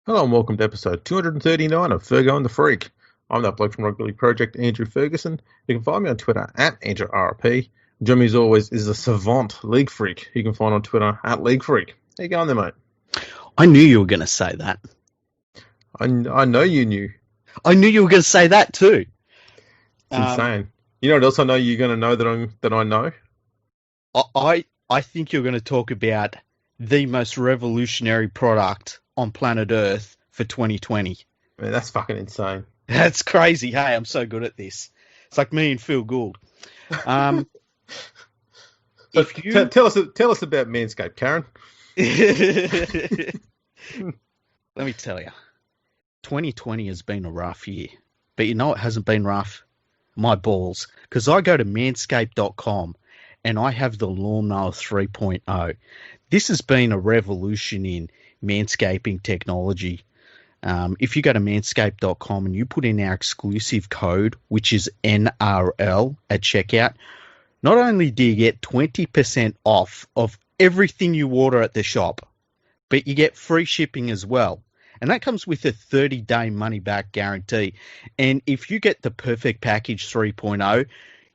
Hello and welcome to episode 239 of Fergo and the Freak. I'm that bloke from Rugby League Project, Andrew Ferguson. You can find me on Twitter at AndrewRP. Joining me as always is the savant League Freak. You can find on Twitter at League Freak. How you going there, mate? I knew you were going to say that. I know you knew. I knew you were going to say that too. It's insane. You know what else I know you're going to know that I know? I think you're going to talk about the most revolutionary product on planet Earth for 2020. Man, that's fucking insane. That's crazy. Hey, I'm so good at this. It's like me and Phil Gould. Tell us about Manscaped, Karen. Let me tell you, 2020 has been a rough year. But you know what hasn't been rough? My balls. Because I go to manscaped.com and I have the Lawnmower 3.0. This has been a revolution in manscaping technology. If you go to manscaped.com and you put in our exclusive code, which is NRL at checkout, not only do you get 20% off of everything you order at the shop, but you get free shipping as well. And that comes with a 30-day money-back guarantee. And if you get the Perfect Package 3.0,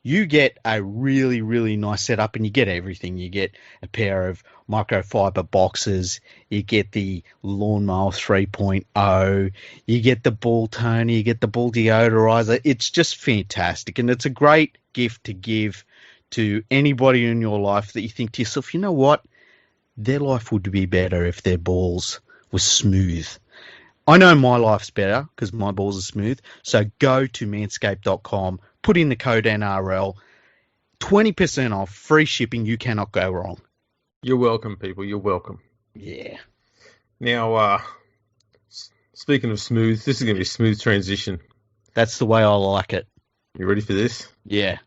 you get a really, really nice setup, and you get everything. You get a pair of microfiber boxes, you get the Lawnmower 3.0, you get the ball toner, you get the ball deodorizer. It's just fantastic, and it's a great gift to give to anybody in your life that you think to yourself, you know what, their life would be better if their balls were smooth. I know my life's better because my balls are smooth. So go to manscaped.com, put in the code NRL, 20% off, free shipping. You cannot go wrong. You're welcome, people. You're welcome. Yeah. Now, speaking of smooth, this is going to be a smooth transition. That's the way I like it. You ready for this? Yeah.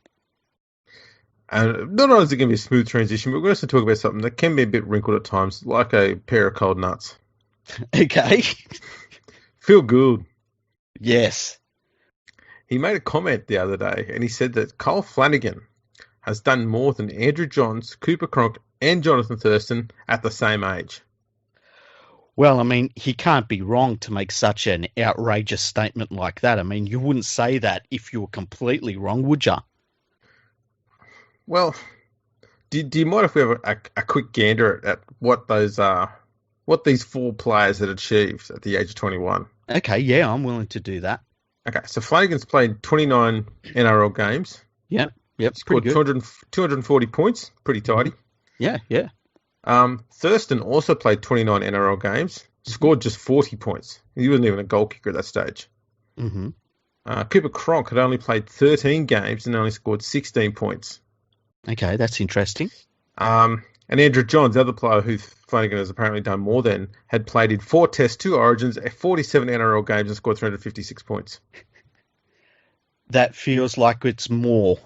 And not only is it going to be a smooth transition, but we're going to talk about something that can be a bit wrinkled at times, like a pair of cold nuts. Okay. Feel good. Yes. He made a comment the other day, and he said that Kyle Flannagan has done more than Andrew Johns, Cooper Cronk, and Jonathan Thurston at the same age. Well, I mean, he can't be wrong to make such an outrageous statement like that. I mean, you wouldn't say that if you were completely wrong, would you? Well, do you mind if we have a quick gander at what these four players had achieved at the age of 21? Okay, yeah, I'm willing to do that. Okay, so Flanagan's played 29 NRL games. Yep, Scored pretty good. 240 points, pretty tidy. Yeah. Thurston also played 29 NRL games, scored just 40 points. He wasn't even a goal kicker at that stage. Mm-hmm. Cooper Cronk had only played 13 games and only scored 16 points. Okay, that's interesting. And Andrew Johns, the other player who Flanagan has apparently done more than, had played in 4 Tests, 2 Origins, 47 NRL games and scored 356 points. That feels like it's more.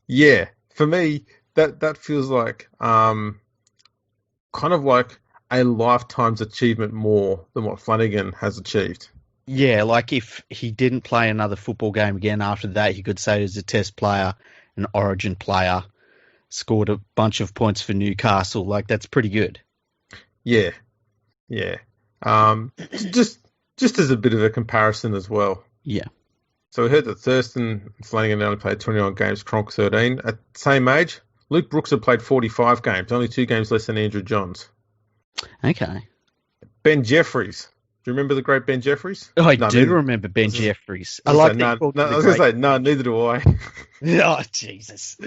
Yeah, for me, that feels like kind of like a lifetime's achievement more than what Flanagan has achieved. Yeah, like if he didn't play another football game again after that, he could say he's a Test player, an Origin player, scored a bunch of points for Newcastle. Like, that's pretty good. Yeah. Just as a bit of a comparison as well. Yeah. So we heard that Thurston and Flanagan only played 29 games, Cronk 13. At the same age, Luke Brooks had played 45 games, only 2 games less than Andrew Johns. Okay. Ben Jeffries. Do you remember the great Ben Jeffries? Oh, I do remember Ben Jeffries. I like that. I was going to say, no, neither do I. Oh, Jesus.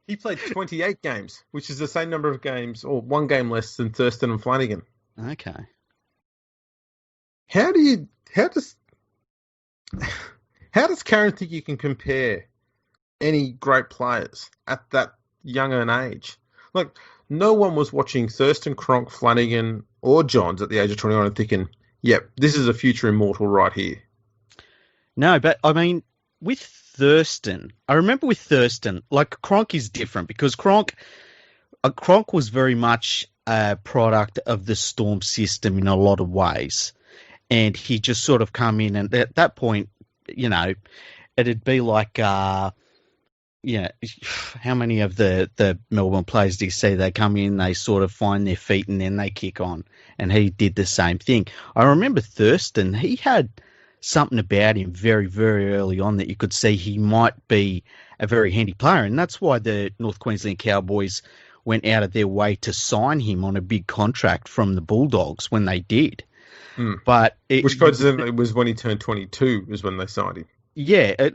He played 28 games, which is the same number of games, or 1 game less than Thurston and Flanagan. Okay. How does Karen think you can compare any great players at that young an age? Like, no one was watching Thurston, Cronk, Flanagan, or Johns at the age of 21 and thinking, yep, this is a future immortal right here. No, but I mean, with Thurston, I remember with Thurston, like Cronk is different because Cronk was very much a product of the Storm system in a lot of ways. And he just sort of come in, and at that point, you know, it'd be like yeah, how many of the Melbourne players do you see? They come in, they sort of find their feet, and then they kick on. And he did the same thing. I remember Thurston, he had something about him very, very early on that you could see he might be a very handy player. And that's why the North Queensland Cowboys went out of their way to sign him on a big contract from the Bulldogs when they did. But which coincidentally was when he turned 22 was when they signed him. Yeah,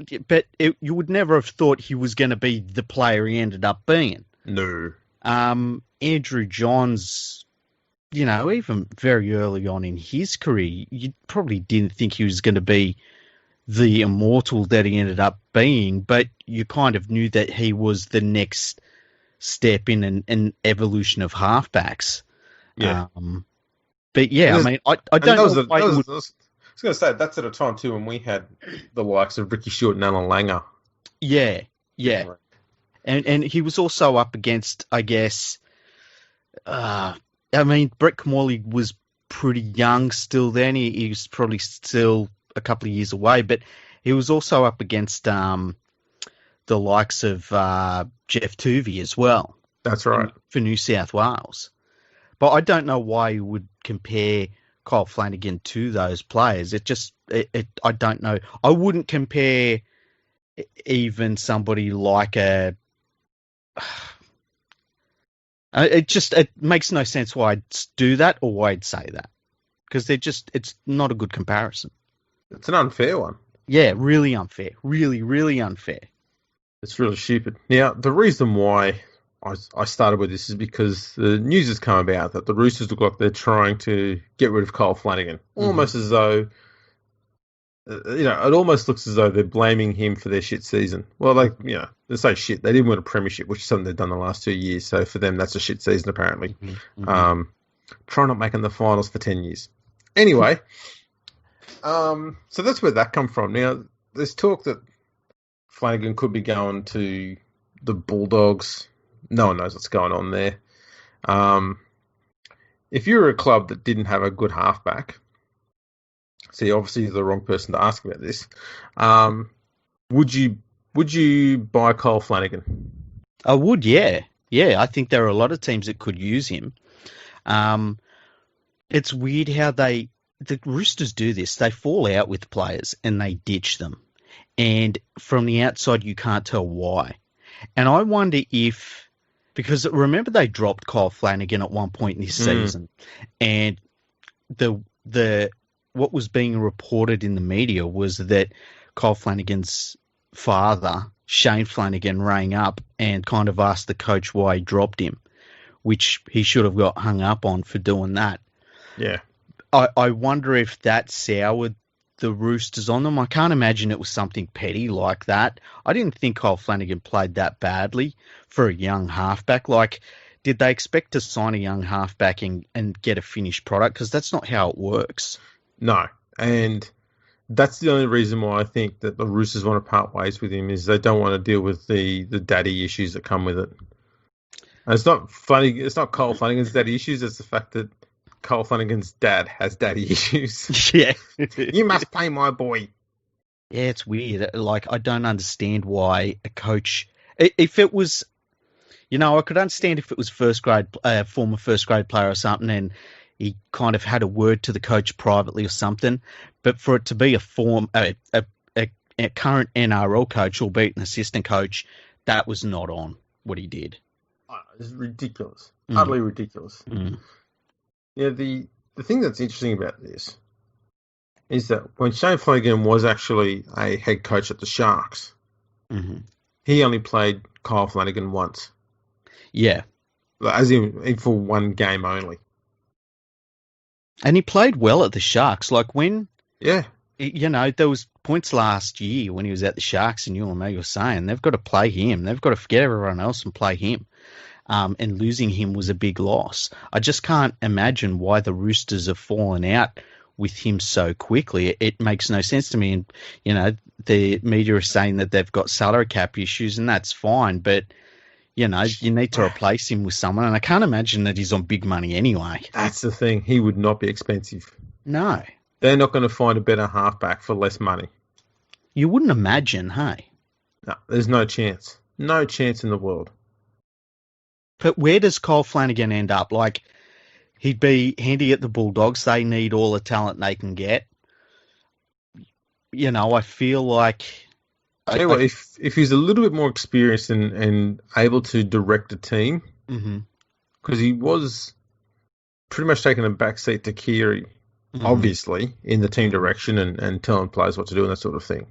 you would never have thought he was going to be the player he ended up being. No. Andrew Johns, you know, even very early on in his career, you probably didn't think he was going to be the immortal that he ended up being, but you kind of knew that he was the next step in an evolution of halfbacks. Yeah. But yeah, I mean, I don't know why I was going to say, that's at a time too when we had the likes of Ricky Stewart and Alan Langer. Yeah. And he was also up against, I guess, I mean, Brett Camorley was pretty young still then. He was probably still a couple of years away, but he was also up against the likes of Jeff Tuvey as well. That's right. For New South Wales. But I don't know why you would compare Kyle Flannagan to those players. I don't know. I wouldn't compare even somebody like it makes no sense why I'd do that or why I'd say that. Because it's not a good comparison. It's an unfair one. Yeah, really unfair. Really, really unfair. It's really stupid. Now, the reason why I started with this is because the news has come about that the Roosters look like they're trying to get rid of Kyle Flannagan. Almost as though, it almost looks as though they're blaming him for their shit season. Well, they say shit. They didn't win a premiership, which is something they've done the last 2 years. So for them, that's a shit season, apparently. Try not making the finals for 10 years. Anyway, so that's where that come from. Now, there's talk that Flannagan could be going to the Bulldogs. No one knows what's going on there. If you're a club that didn't have a good halfback, see, obviously you're the wrong person to ask about this. Would you buy Kyle Flannagan? I would, yeah. Yeah, I think there are a lot of teams that could use him. It's weird how the Roosters do this. They fall out with players and they ditch them. And from the outside, you can't tell why. And I wonder if, because remember they dropped Kyle Flannagan at one point in this season, and what was being reported in the media was that Kyle Flanagan's father, Shane Flannagan, rang up and kind of asked the coach why he dropped him, which he should have got hung up on for doing that. Yeah. I wonder if that soured the Roosters on them. I can't imagine it was something petty like that. I didn't think Kyle Flannagan played that badly for a young halfback. Like, did they expect to sign a young halfback and get a finished product? Because that's not how it works. No. And that's the only reason why I think that the Roosters want to part ways with him is they don't want to deal with the daddy issues that come with it. And it's not Kyle Flanagan's daddy issues, it's the fact that Kyle Flanagan's dad has daddy issues. Yeah. You must play my boy. Yeah, it's weird. Like, I don't understand why a coach... If it was... I could understand if it was former first grade player or something and he kind of had a word to the coach privately or something. But for it to be a current NRL coach, albeit an assistant coach, that was not on what he did. It's ridiculous. Utterly ridiculous. Yeah, the thing that's interesting about this is that when Shane Flannagan was actually a head coach at the Sharks, he only played Kyle Flannagan once. Yeah. As in for one game only. And he played well at the Sharks. Like when... Yeah. There was points last year when he was at the Sharks and you and me were saying they've got to play him. They've got to forget everyone else and play him. And losing him was a big loss. I just can't imagine why the Roosters have fallen out with him so quickly. It makes no sense to me. And, the media is saying that they've got salary cap issues, and that's fine. But, you need to replace him with someone. And I can't imagine that he's on big money anyway. That's the thing. He would not be expensive. No. They're not going to find a better halfback for less money. You wouldn't imagine, hey? No, there's no chance. No chance in the world. But where does Kyle Flannagan end up? Like, he'd be handy at the Bulldogs. They need all the talent they can get. I feel like... Tell you what, if he's a little bit more experienced and able to direct a team, because he was pretty much taking a back seat to Keary, obviously, in the team direction and telling players what to do and that sort of thing.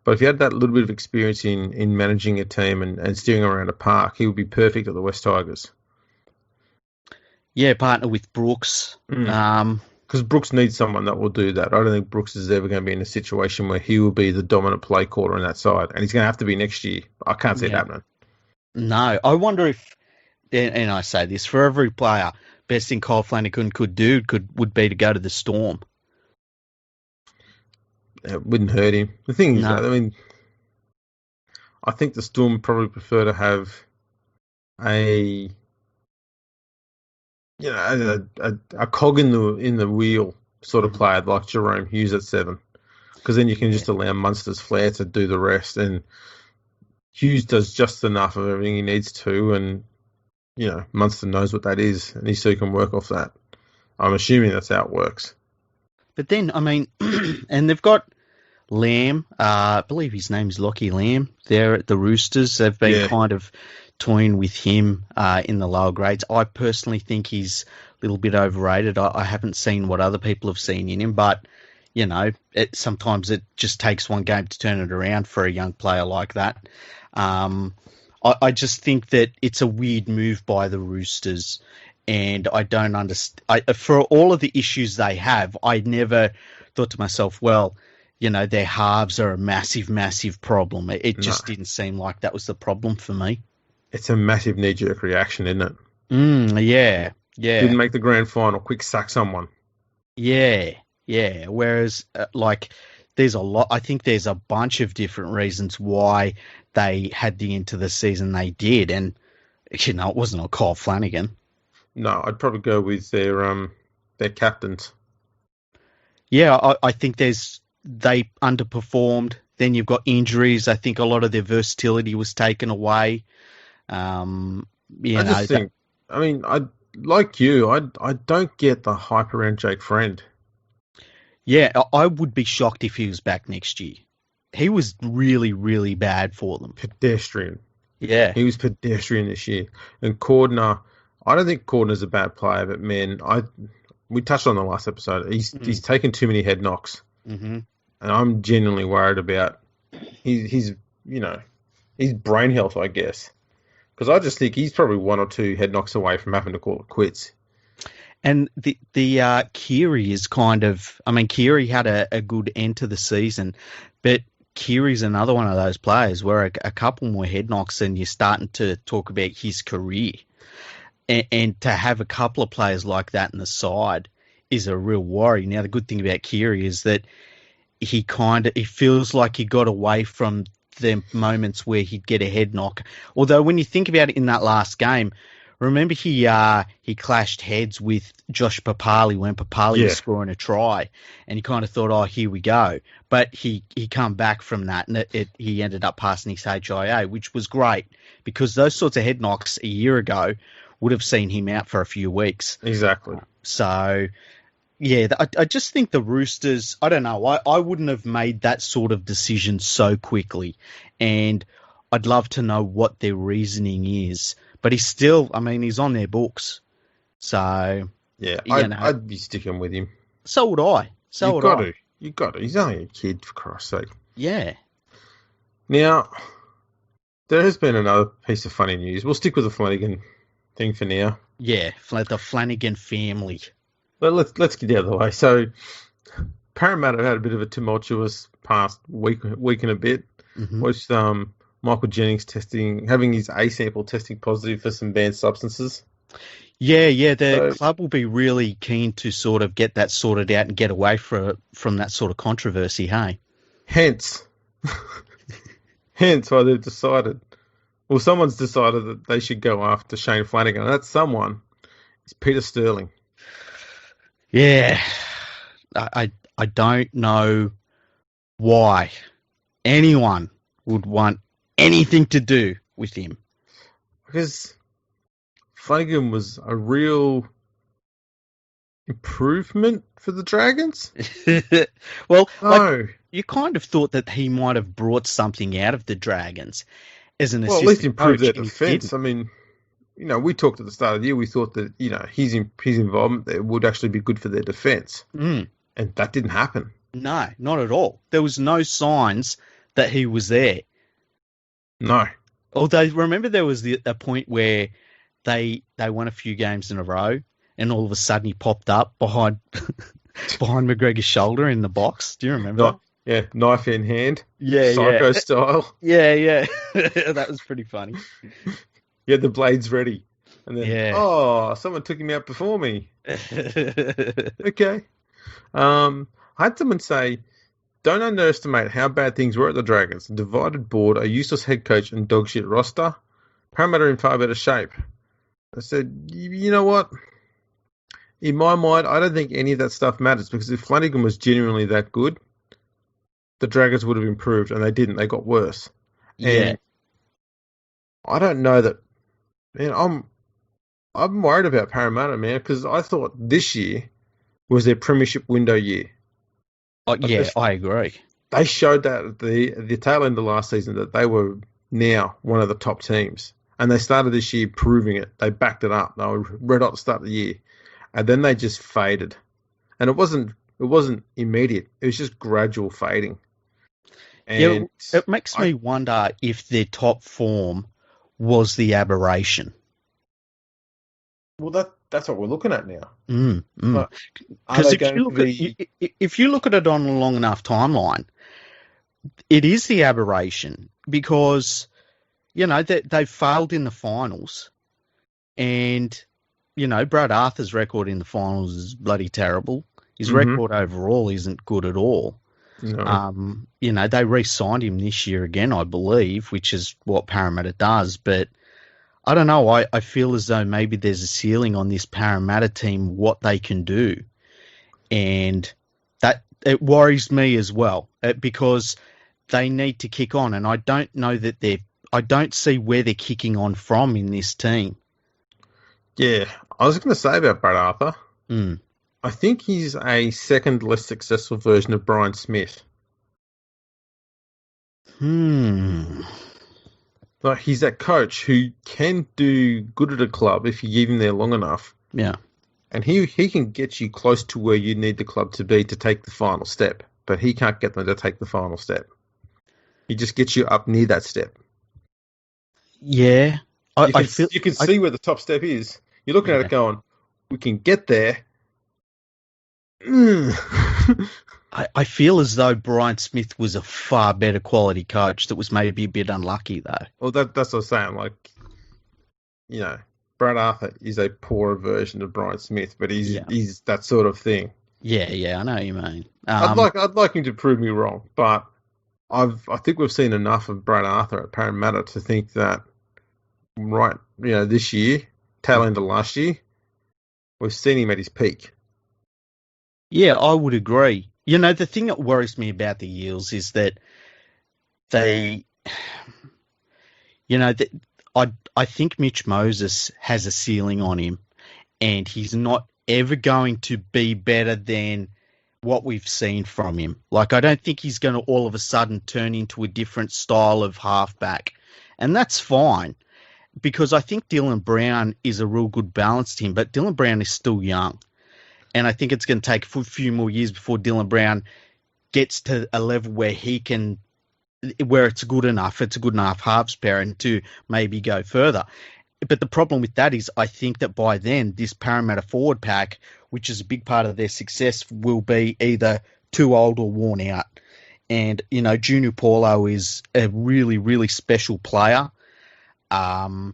But if he had that little bit of experience in managing a team and steering around a park, he would be perfect at the West Tigers. Yeah, partner with Brooks. Because Brooks needs someone that will do that. I don't think Brooks is ever going to be in a situation where he will be the dominant play caller on that side. And he's going to have to be next year. I can't see it happening. No. I wonder if, and I say this, for every player, best thing Kyle Flannagan could do would be to go to the Storm. It wouldn't hurt him. The thing is, I think the Storm would probably prefer to have a cog in the wheel sort of player like Jerome Hughes at 7, because then you can just allow Munster's flair to do the rest, and Hughes does just enough of everything he needs to, and Munster knows what that is, and he still can work off that. I'm assuming that's how it works. But then, and they've got Lamb, I believe his name's Lockie Lamb, there at the Roosters. They've been kind of toying with him in the lower grades. I personally think he's a little bit overrated. I haven't seen what other people have seen in him, but, sometimes it just takes one game to turn it around for a young player like that. I just think that it's a weird move by the Roosters, and I don't understand. For all of the issues they have, I never thought to myself, well, their halves are a massive, massive problem. It just didn't seem like that was the problem for me. It's a massive knee-jerk reaction, isn't it? Yeah. Didn't make the grand final. Quick sack someone. Yeah. Whereas, there's a lot. I think there's a bunch of different reasons why they had the end to the season they did, and it wasn't on Kyle Flannagan. No, I'd probably go with their captains. Yeah, I think they underperformed. Then you've got injuries. I think a lot of their versatility was taken away. I don't get the hype around Jake Friend. Yeah, I would be shocked if he was back next year. He was really, really bad for them. Pedestrian. Yeah. He was pedestrian this year. And Cordner, I don't think Cordner's a bad player, but man, we touched on the last episode. He's taken too many head knocks. Mm-hmm. And I'm genuinely worried about his brain health, I guess. Because I just think he's probably one or two head knocks away from having to call it quits. And the Keary is Keary had a good end to the season, but Keary's another one of those players where a couple more head knocks and you're starting to talk about his career. And to have a couple of players like that in the side is a real worry. Now, the good thing about Keary is that it feels like he got away from the moments where he'd get a head knock. Although when you think about it in that last game, remember he clashed heads with Josh Papali when Papali was scoring a try, and he kind of thought, oh, here we go. But he come back from that, and he ended up passing his HIA, which was great, because those sorts of head knocks a year ago would have seen him out for a few weeks. Exactly. So, yeah, I just think the Roosters, I don't know, I wouldn't have made that sort of decision so quickly, and I'd love to know what their reasoning is. But he's on their books. So, yeah, I'd be sticking with him. So would I. You've got to. He's only a kid, for Christ's sake. Yeah. Now, there has been another piece of funny news. We'll stick with the Flannagan thing for now. Yeah, the Flannagan family. But let's get out of the way. So, Parramatta had a bit of a tumultuous past week and a bit. Mm-hmm. With Michael Jennings having his A sample testing positive for some banned substances. Yeah. The club will be really keen to sort of get that sorted out and get away from that sort of controversy, hey? Hence why they've decided, well, someone's decided that they should go after Shane Flannagan. And that someone is Peter Sterling. Yeah. I don't know why anyone would want anything to do with him. Because Flannagan was a real improvement for the Dragons. Well, No. you kind of thought that he might have brought something out of the Dragons as an assistant Well, at least improve their coach, and he defence. didn't. I mean, we talked at the start of the year, we thought that, his involvement there would actually be good for their defence. Mm. And that didn't happen. No, not at all. There was no signs that he was there. No. Although, remember there was a point where they won a few games in a row, and all of a sudden he popped up behind McGregor's shoulder in the box. Do you remember that? Yeah, knife in hand. Yeah, Psycho style. Yeah. That was pretty funny. He had the blades ready. And then, someone took him out before me. Okay. I had someone say, don't underestimate how bad things were at the Dragons. A divided board, a useless head coach, and dogshit roster. Parramatta in far better shape. I said, you know what? In my mind, I don't think any of that stuff matters, because if Flannagan was genuinely that good, the Dragons would have improved, and they didn't. They got worse. Yeah. And I don't know that. Man, I'm worried about Parramatta, man, because I thought this year was their premiership window year. I agree. They showed that at the tail end of last season that they were now one of the top teams. And they started this year proving it. They backed it up. They were red hot to start the year. And then they just faded. And it wasn't immediate. It was just gradual fading. And it makes me wonder if their top form was the aberration. Well, that's what we're looking at now. Because if you look at it on a long enough timeline, it is the aberration, because they failed in the finals, and Brad Arthur's record in the finals is bloody terrible. His record overall isn't good at all. No. They re-signed him this year again, I believe, which is what Parramatta does, but I don't know. I feel as though maybe there's a ceiling on this Parramatta team, what they can do. And that it worries me as well, because they need to kick on. And I don't know that I don't see where they're kicking on from in this team. Yeah. I was going to say about Brad Arthur. I think he's a second less successful version of Brian Smith. Like, he's that coach who can do good at a club if you give him there long enough. Yeah. And he can get you close to where you need the club to be to take the final step. But he can't get them to take the final step. He just gets you up near that step. Yeah. You can see where the top step is. You're looking at it going, we can get there. I feel as though Brian Smith was a far better quality coach that was maybe a bit unlucky, though. Well, that's what I'm saying. Brad Arthur is a poorer version of Brian Smith, but he's that sort of thing. Yeah, I know what you mean. I'd like him to prove me wrong, but I think we've seen enough of Brad Arthur at Parramatta to think that this year, tail end of last year, we've seen him at his peak. Yeah, I would agree. The thing that worries me about the Eels is that I think Mitch Moses has a ceiling on him, and he's not ever going to be better than what we've seen from him. Like, I don't think he's going to all of a sudden turn into a different style of halfback, and that's fine, because I think Dylan Brown is a real good balance to him, but Dylan Brown is still young. And I think it's going to take a few more years before Dylan Brown gets to a level where where it's a good enough halves pairing to maybe go further. But the problem with that is I think that by then, this Parramatta forward pack, which is a big part of their success, will be either too old or worn out. And, Junior Paulo is a really, really special player. I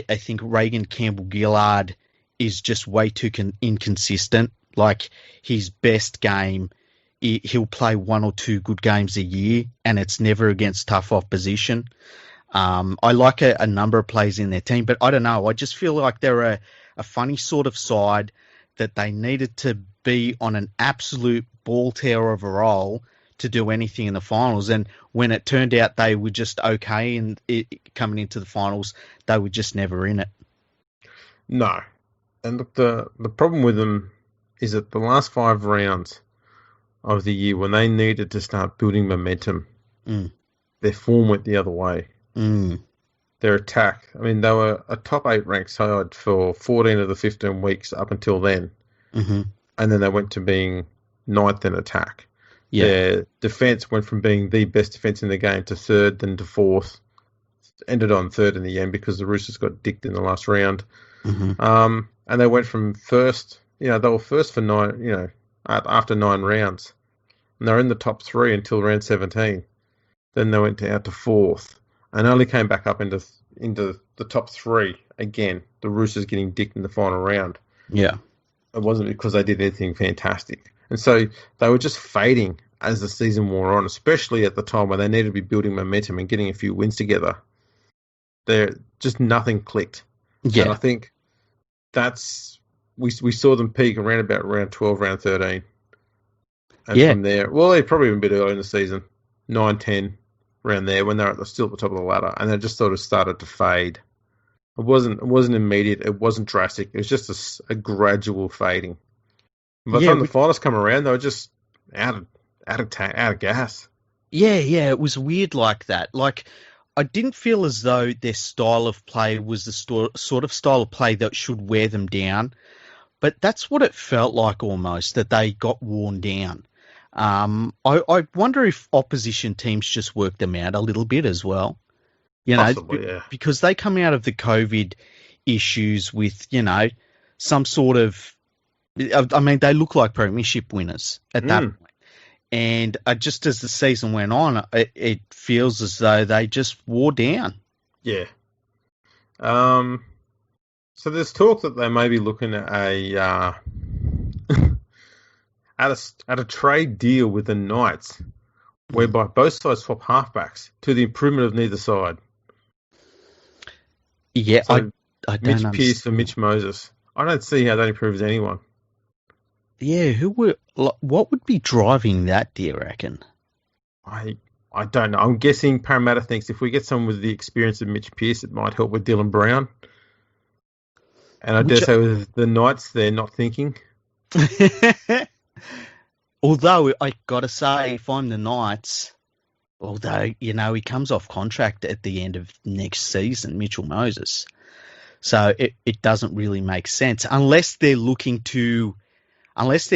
think Reagan Campbell-Gillard is just way too inconsistent. Like, his best game, he'll play one or two good games a year, and it's never against tough opposition. I like a number of players in their team, but I don't know. I just feel like they're a funny sort of side that they needed to be on an absolute ball tear of a roll to do anything in the finals. And when it turned out they were just okay and coming into the finals, they were just never in it. No. And look, the problem with them is that the last 5 rounds of the year, when they needed to start building momentum, their form went the other way. Their attack, I mean, they were a top 8 ranked side for 14 of the 15 weeks up until then. And then they went to being 9th in attack. Yeah. Their defence went from being the best defence in the game to 3rd, then to 4th. Ended on 3rd in the end because the Roosters got dicked in the last round. And they went from first, they were first for 9, after 9 rounds. And they were in the top 3 until round 17. Then they went out to 4th and only came back up into the top 3 again. The Roosters getting dicked in the final round. Yeah. It wasn't because they did anything fantastic. And so they were just fading as the season wore on, especially at the time when they needed to be building momentum and getting a few wins together. Just nothing clicked. Yeah. And I think we saw them peak around about round 12, round 13. And from there, well, they're probably a bit early in the season, 9, 10, around there, when they're still at the top of the ladder, and they just sort of started to fade. It wasn't immediate. It wasn't drastic. It was just a gradual fading. By the time the finals come around, they were just out of gas. Yeah, it was weird like that. Like, I didn't feel as though their style of play was the sort of style of play that should wear them down, but that's what it felt like almost, that they got worn down. I wonder if opposition teams just worked them out a little bit as well. Possibly, because they come out of the COVID issues with, some sort of, I mean, they look like premiership winners at that point. And just as the season went on, it feels as though they just wore down. Yeah. So there's talk that they may be looking at at a trade deal with the Knights, whereby both sides swap halfbacks to the improvement of neither side. Yeah, so I don't understand. Mitch Pearce for Mitch Moses. I don't see how that improves anyone. Yeah, what would be driving that, do you reckon? I don't know. I'm guessing Parramatta thinks if we get someone with the experience of Mitch Pearce, it might help with Dylan Brown. And I dare say with the Knights, they're not thinking. Although, I got to say, if I'm the Knights, although, he comes off contract at the end of next season, Mitchell Moses. So it doesn't really make sense unless they're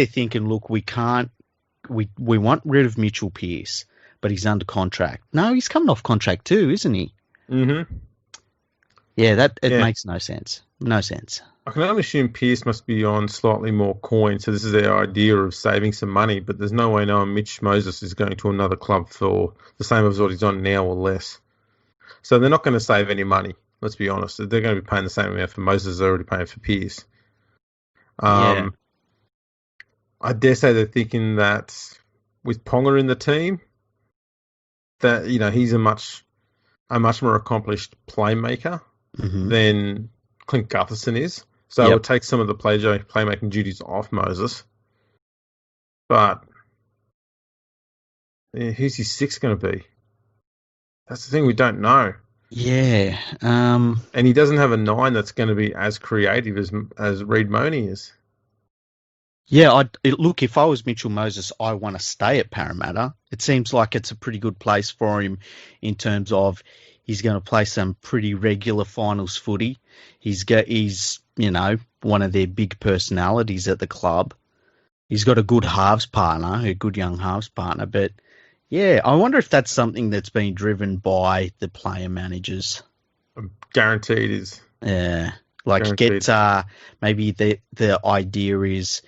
thinking, look, we want rid of Mitchell Pearce, but he's under contract. No, he's coming off contract too, isn't he? Mm-hmm. Yeah, it makes no sense. No sense. I can only assume Pearce must be on slightly more coin, so this is their idea of saving some money, but there's no way knowing Mitch Moses is going to another club for the same as what he's on now or less. So they're not going to save any money, let's be honest. They're going to be paying the same amount for Moses as they're already paying for Pearce. I dare say they're thinking that with Ponga in the team, that he's a much more accomplished playmaker than Clint Gutherson is. So it would take some of the playmaking duties off Moses. But who's his 6 going to be? That's the thing, we don't know. Yeah. And he doesn't have a 9 that's going to be as creative as Reid Money is. Yeah, look, if I was Mitchell Moses, I want to stay at Parramatta. It seems like it's a pretty good place for him in terms of he's going to play some pretty regular finals footy. He's one of their big personalities at the club. He's got a good halves partner, a good young halves partner. But, yeah, I wonder if that's something that's been driven by the player managers. I'm guaranteed it is. Yeah. Like, maybe the idea is,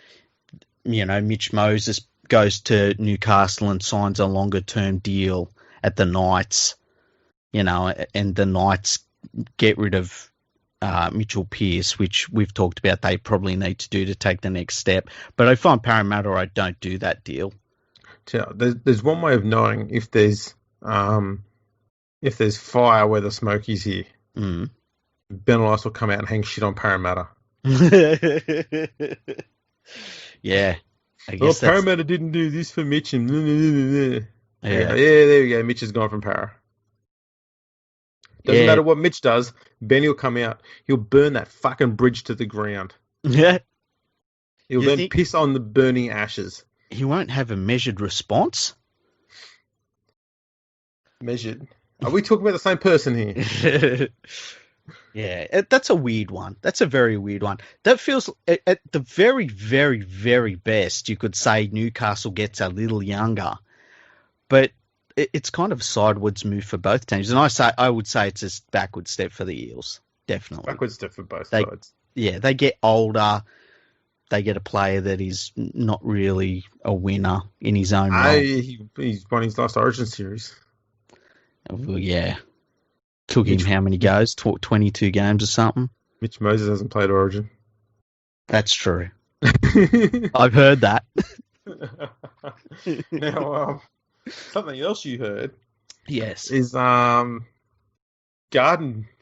Mitch Moses goes to Newcastle and signs a longer-term deal at the Knights, and the Knights get rid of Mitchell Pearce, which we've talked about they probably need to do to take the next step. But if I'm Parramatta, I don't do that deal. So there's one way of knowing if there's fire where the smoke is here. Ben Elias will come out and hang shit on Parramatta. Yeah. I guess Parramatta didn't do this for Mitch. And yeah. there we go. Mitch has gone from Para. Doesn't matter what Mitch does. Benny will come out. He'll burn that fucking bridge to the ground. Yeah. He'll then piss on the burning ashes. He won't have a measured response? Measured? Are we talking about the same person here? Yeah, that's a weird one. That's a very weird one. That feels, at the very, very, very best, you could say Newcastle gets a little younger. But it's kind of a sideways move for both teams. And I would say it's a backward step for the Eels. Definitely. Backward step for both sides. Yeah, they get older. They get a player that is not really a winner in his own right. He's won his last Origin series. Well, yeah. Took him how many goes? 22 games or something? Mitch Moses hasn't played Origin. That's true. I've heard that. Now, something else you heard. Yes. Is Garden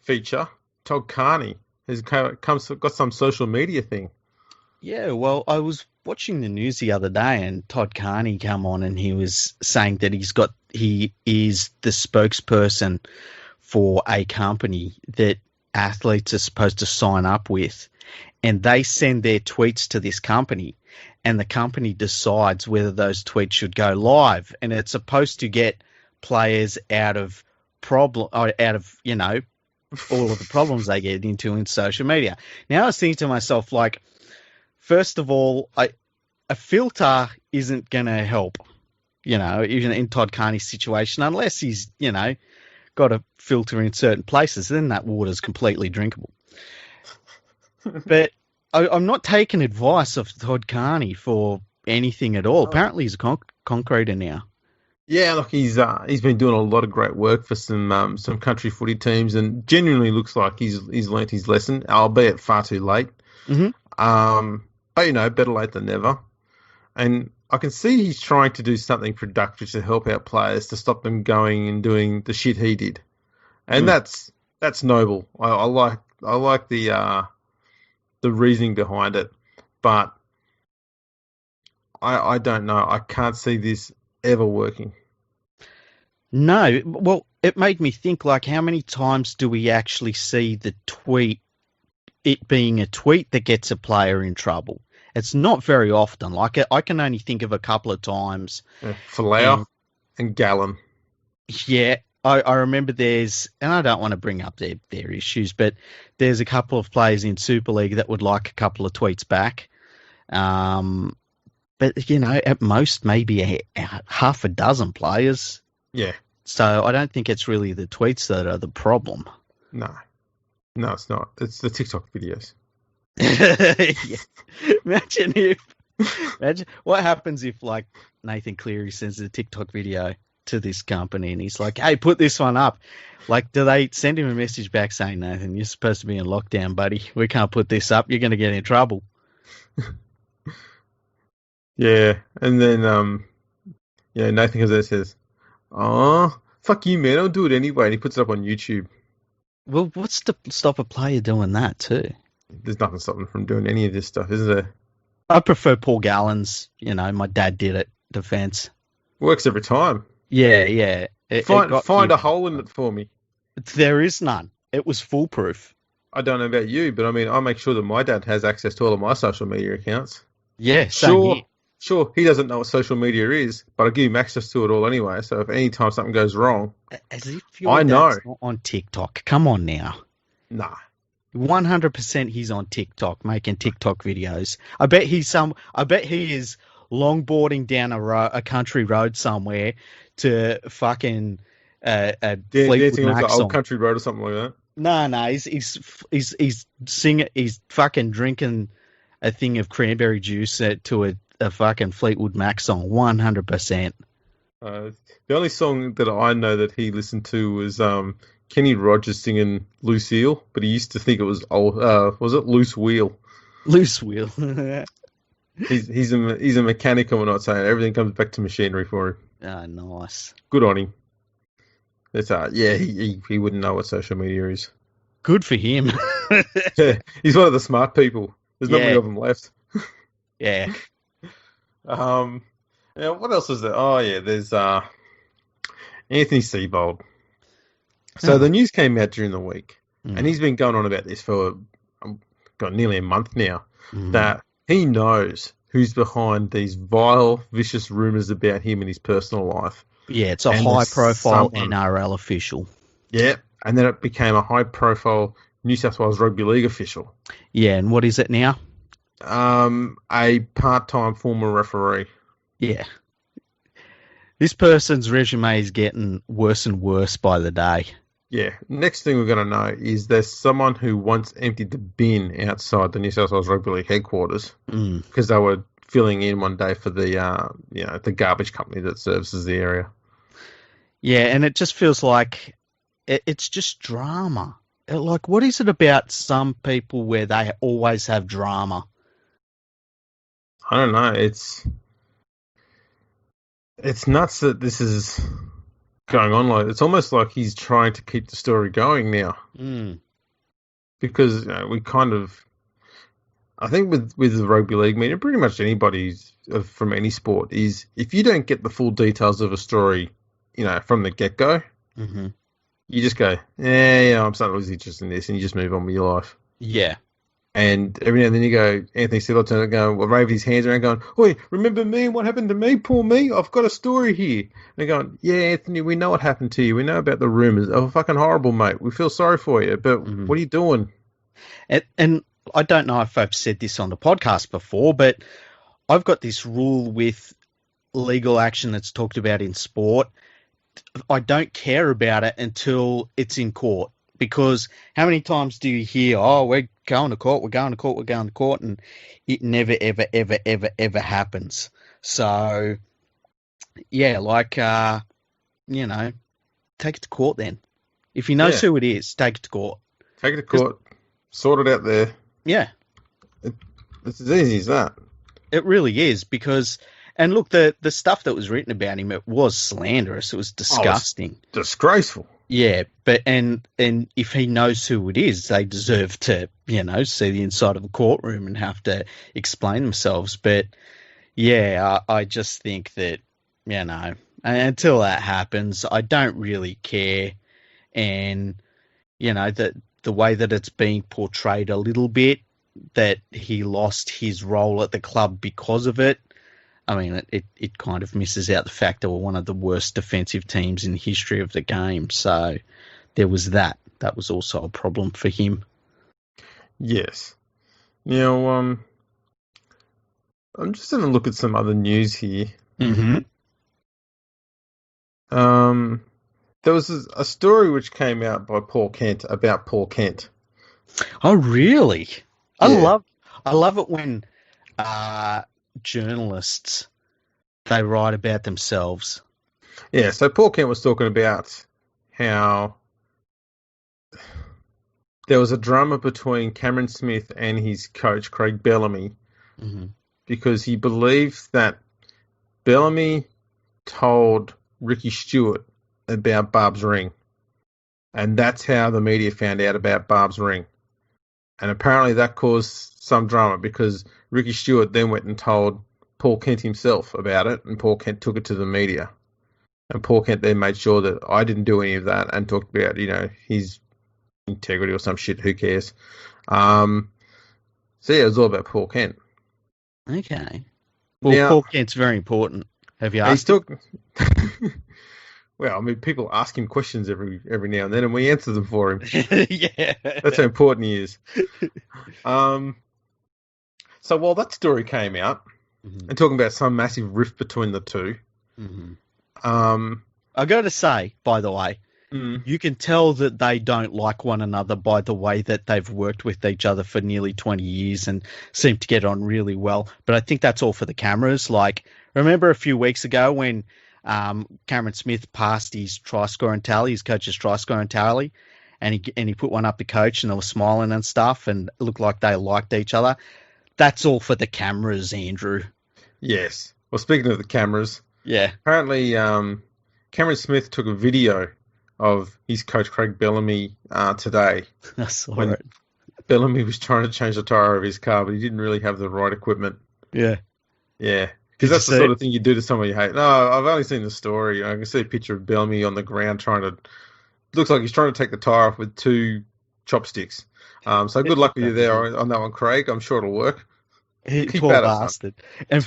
feature, Todd Carney, has got some social media thing. Yeah, well, I was watching the news the other day and Todd Carney come on and he was saying that he is the spokesperson for a company that athletes are supposed to sign up with, and they send their tweets to this company, and the company decides whether those tweets should go live, and it's supposed to get players out of all of the problems they get into in social media. Now I was thinking to myself, like, first of all, a filter isn't going to help, even in Todd Carney's situation, unless he's, got a filter in certain places, then that water's completely drinkable. But I'm not taking advice of Todd Carney for anything at all. Apparently he's a concreter now. Yeah, look, he's been doing a lot of great work for some country footy teams, and genuinely looks like he's learnt his lesson, albeit far too late. Mm-hmm. But better late than never. And I can see he's trying to do something productive to help out players to stop them going and doing the shit he did, and that's noble. I like the reasoning behind it, but I don't know. I can't see this ever working. No, well, it made me think, like, how many times do we actually see the tweet, it being a tweet that gets a player in trouble? It's not very often. Like, I can only think of a couple of times. Falau and Gallen. Yeah, I remember and I don't want to bring up their issues, but there's a couple of players in Super League that would like a couple of tweets back. But, at most, maybe half a dozen players. Yeah. So I don't think it's really the tweets that are the problem. No, it's not. It's the TikTok videos. Yeah. Imagine what happens if, like, Nathan Cleary sends a TikTok video to this company and he's like, hey, put this one up. Like, do they send him a message back saying, Nathan, you're supposed to be in lockdown, buddy. We can't put this up. You're going to get in trouble. Yeah. And then, Nathan comes out and says, oh, fuck you, man. I'll do it anyway. And he puts it up on YouTube. Well, what's to stop a player doing that too? There's nothing stopping them from doing any of this stuff, is there? I prefer Paul Gallen's, my dad did it, defense. Works every time. Yeah. Find a hole in it for me. There is none. It was foolproof. I don't know about you, but I mean, I make sure that my dad has access to all of my social media accounts. Yeah, Sure, he doesn't know what social media is, but I give him access to it all anyway. So if any time something goes wrong, as if your dad's not on TikTok. Come on now. Nah. 100% he's on TikTok, making TikTok videos. I bet he is longboarding down a country road somewhere to fucking Fleetwood Mac song. Old country road or something like that. No, he's singing, he's fucking drinking a thing of cranberry juice to a fucking Fleetwood Mac song. 100%. The only song that I know that he listened to was Kenny Rogers singing Lucille, but he used to think it was was it Loose Wheel? Loose Wheel. he's a mechanic and whatnot, so everything comes back to machinery for him. Ah, nice. Good on him. It's he wouldn't know what social media is. Good for him. Yeah, he's one of the smart people. There's not many of them left. Yeah. Now what else is there? Oh yeah, there's Anthony Seibold. So the news came out during the week, and he's been going on about this for got nearly a month now, that he knows who's behind these vile, vicious rumours about him and his personal life. Yeah, it's a high-profile NRL official. Yeah, and then it became a high-profile New South Wales Rugby League official. Yeah, and what is it now? A part-time former referee. Yeah. This person's resume is getting worse and worse by the day. Yeah. Next thing we're going to know is there's someone who once emptied the bin outside the New South Wales Rugby League headquarters because they were filling in one day for the garbage company that services the area. Yeah, and it just feels like it's just drama. Like, what is it about some people where they always have drama? I don't know. It's nuts that this is going on. Like, it's almost like he's trying to keep the story going now. Because we kind of, I think with the rugby league media, pretty much anybody from any sport, is if you don't get the full details of a story, from the get-go, you just go, I'm starting to lose interest in this, and you just move on with your life. Yeah. And every now and then you go, Anthony Seibold going, waving his hands around going, oi, remember me and what happened to me? Poor me. I've got a story here. And they're going, yeah, Anthony, we know what happened to you. We know about the rumours. Oh, fucking horrible, mate. We feel sorry for you, but what are you doing? And I don't know if I've said this on the podcast before, but I've got this rule with legal action that's talked about in sport. I don't care about it until it's in court. Because how many times do you hear, we're going to court, and it never, ever, ever, ever, ever happens. So, yeah, take it to court then. If he knows who it is, take it to court. Take it to court, sort it out there. Yeah. It's as easy as that. It really is, because... And look, the stuff that was written about him, it was slanderous. It was disgusting. It was disgraceful. Yeah, but and if he knows who it is, they deserve to, see the inside of a courtroom and have to explain themselves. But yeah, I just think that, until that happens, I don't really care. And, that the way that it's being portrayed a little bit, that he lost his role at the club because of it, I mean, it kind of misses out the fact they were one of the worst defensive teams in the history of the game. So there was that. That was also a problem for him. Yes. Now, I'm just having a look at some other news here. Mm-hmm. There was a story which came out by Paul Kent about Paul Kent. Oh, really? Yeah. I love it when journalists, they write about themselves. Yeah, so Paul Kent was talking about how there was a drama between Cameron Smith and his coach, Craig Bellamy, because he believed that Bellamy told Ricky Stewart about Barb's ring. And that's how the media found out about Barb's ring. And apparently that caused some drama because Ricky Stewart then went and told Paul Kent himself about it, and Paul Kent took it to the media. And Paul Kent then made sure that I didn't do any of that and talked about, his integrity or some shit, who cares. So yeah, it was all about Paul Kent. Okay. Well, now, Paul Kent's very important. Have you asked him? Well, I mean, people ask him questions every now and then, and we answer them for him. Yeah. That's how important he is. So while that story came out, and talking about some massive rift between the two, I got to say, by the way, you can tell that they don't like one another by the way that they've worked with each other for nearly 20 years and seem to get on really well. But I think that's all for the cameras. Like, remember a few weeks ago when Cameron Smith passed his try scoring tally, his coach's try scoring tally, and he put one up to coach and they were smiling and stuff and it looked like they liked each other. That's all for the cameras, Andrew. Yes. Well, speaking of the cameras, apparently Cameron Smith took a video of his coach Craig Bellamy today. I saw it. Bellamy was trying to change the tyre of his car, but he didn't really have the right equipment. Yeah. Yeah. Because that's the sort of thing you do to someone you hate. No, I've only seen the story. I can see a picture of Bellamy on the ground looks like he's trying to take the tire off with 2 chopsticks. So good luck with you there on that one, Craig. I'm sure it'll work. Poor bastard. And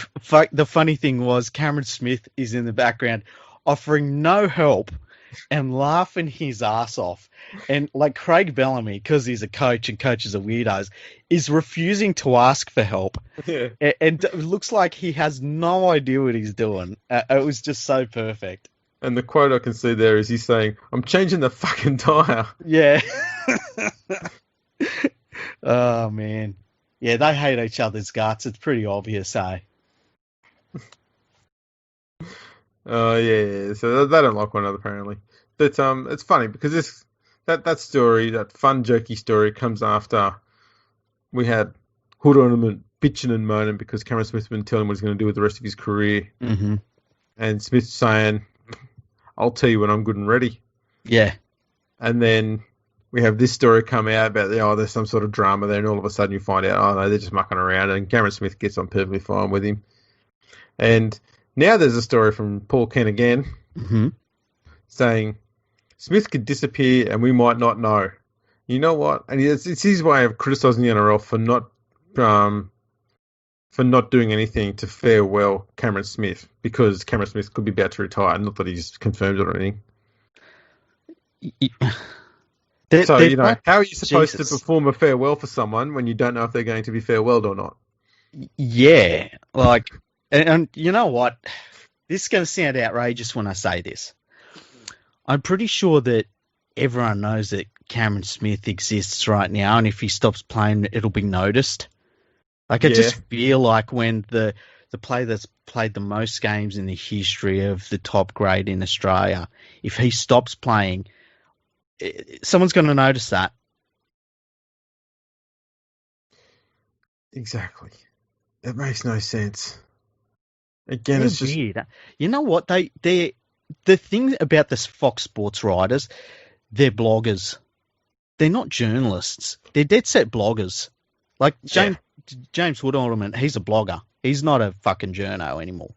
the funny thing was, Cameron Smith is in the background offering no help and laughing his ass off. And like Craig Bellamy, because he's a coach and coaches are weirdos, is refusing to ask for help. Yeah. And it looks like he has no idea what he's doing. It was just so perfect. And the quote I can see there is he's saying, "I'm changing the fucking tire." Yeah. Oh, man. Yeah, they hate each other's guts. It's pretty obvious, eh? Oh, yeah. So they don't like one another, apparently. But it's funny because that story, that fun, jokey story, comes after we had Hood Ornament bitching and moaning because Cameron Smith been telling him what he's going to do with the rest of his career. Mm-hmm. And Smith saying, "I'll tell you when I'm good and ready." Yeah. And then we have this story come out about, there's some sort of drama there, and all of a sudden you find out, oh, no, they're just mucking around, and Cameron Smith gets on perfectly fine with him. And now there's a story from Paul Kent again, saying, "Smith could disappear and we might not know." You know what? And it's his way of criticising the NRL for not doing anything to farewell Cameron Smith, because Cameron Smith could be about to retire, not that he's confirmed it or anything. So, how are you supposed to perform a farewell for someone when you don't know if they're going to be farewelled or not? Yeah, like, and you know what? This is going to sound outrageous when I say this. I'm pretty sure that everyone knows that Cameron Smith exists right now, and if he stops playing, it'll be noticed. Like, I just feel like when the player that's played the most games in the history of the top grade in Australia, if he stops playing, someone's going to notice that. Exactly. It makes no sense. Again, it's just weird. You know what? The thing about this Fox Sports writers, they're bloggers. They're not journalists. They're dead set bloggers. Like James Wood Ornament, he's a blogger. He's not a fucking journo anymore.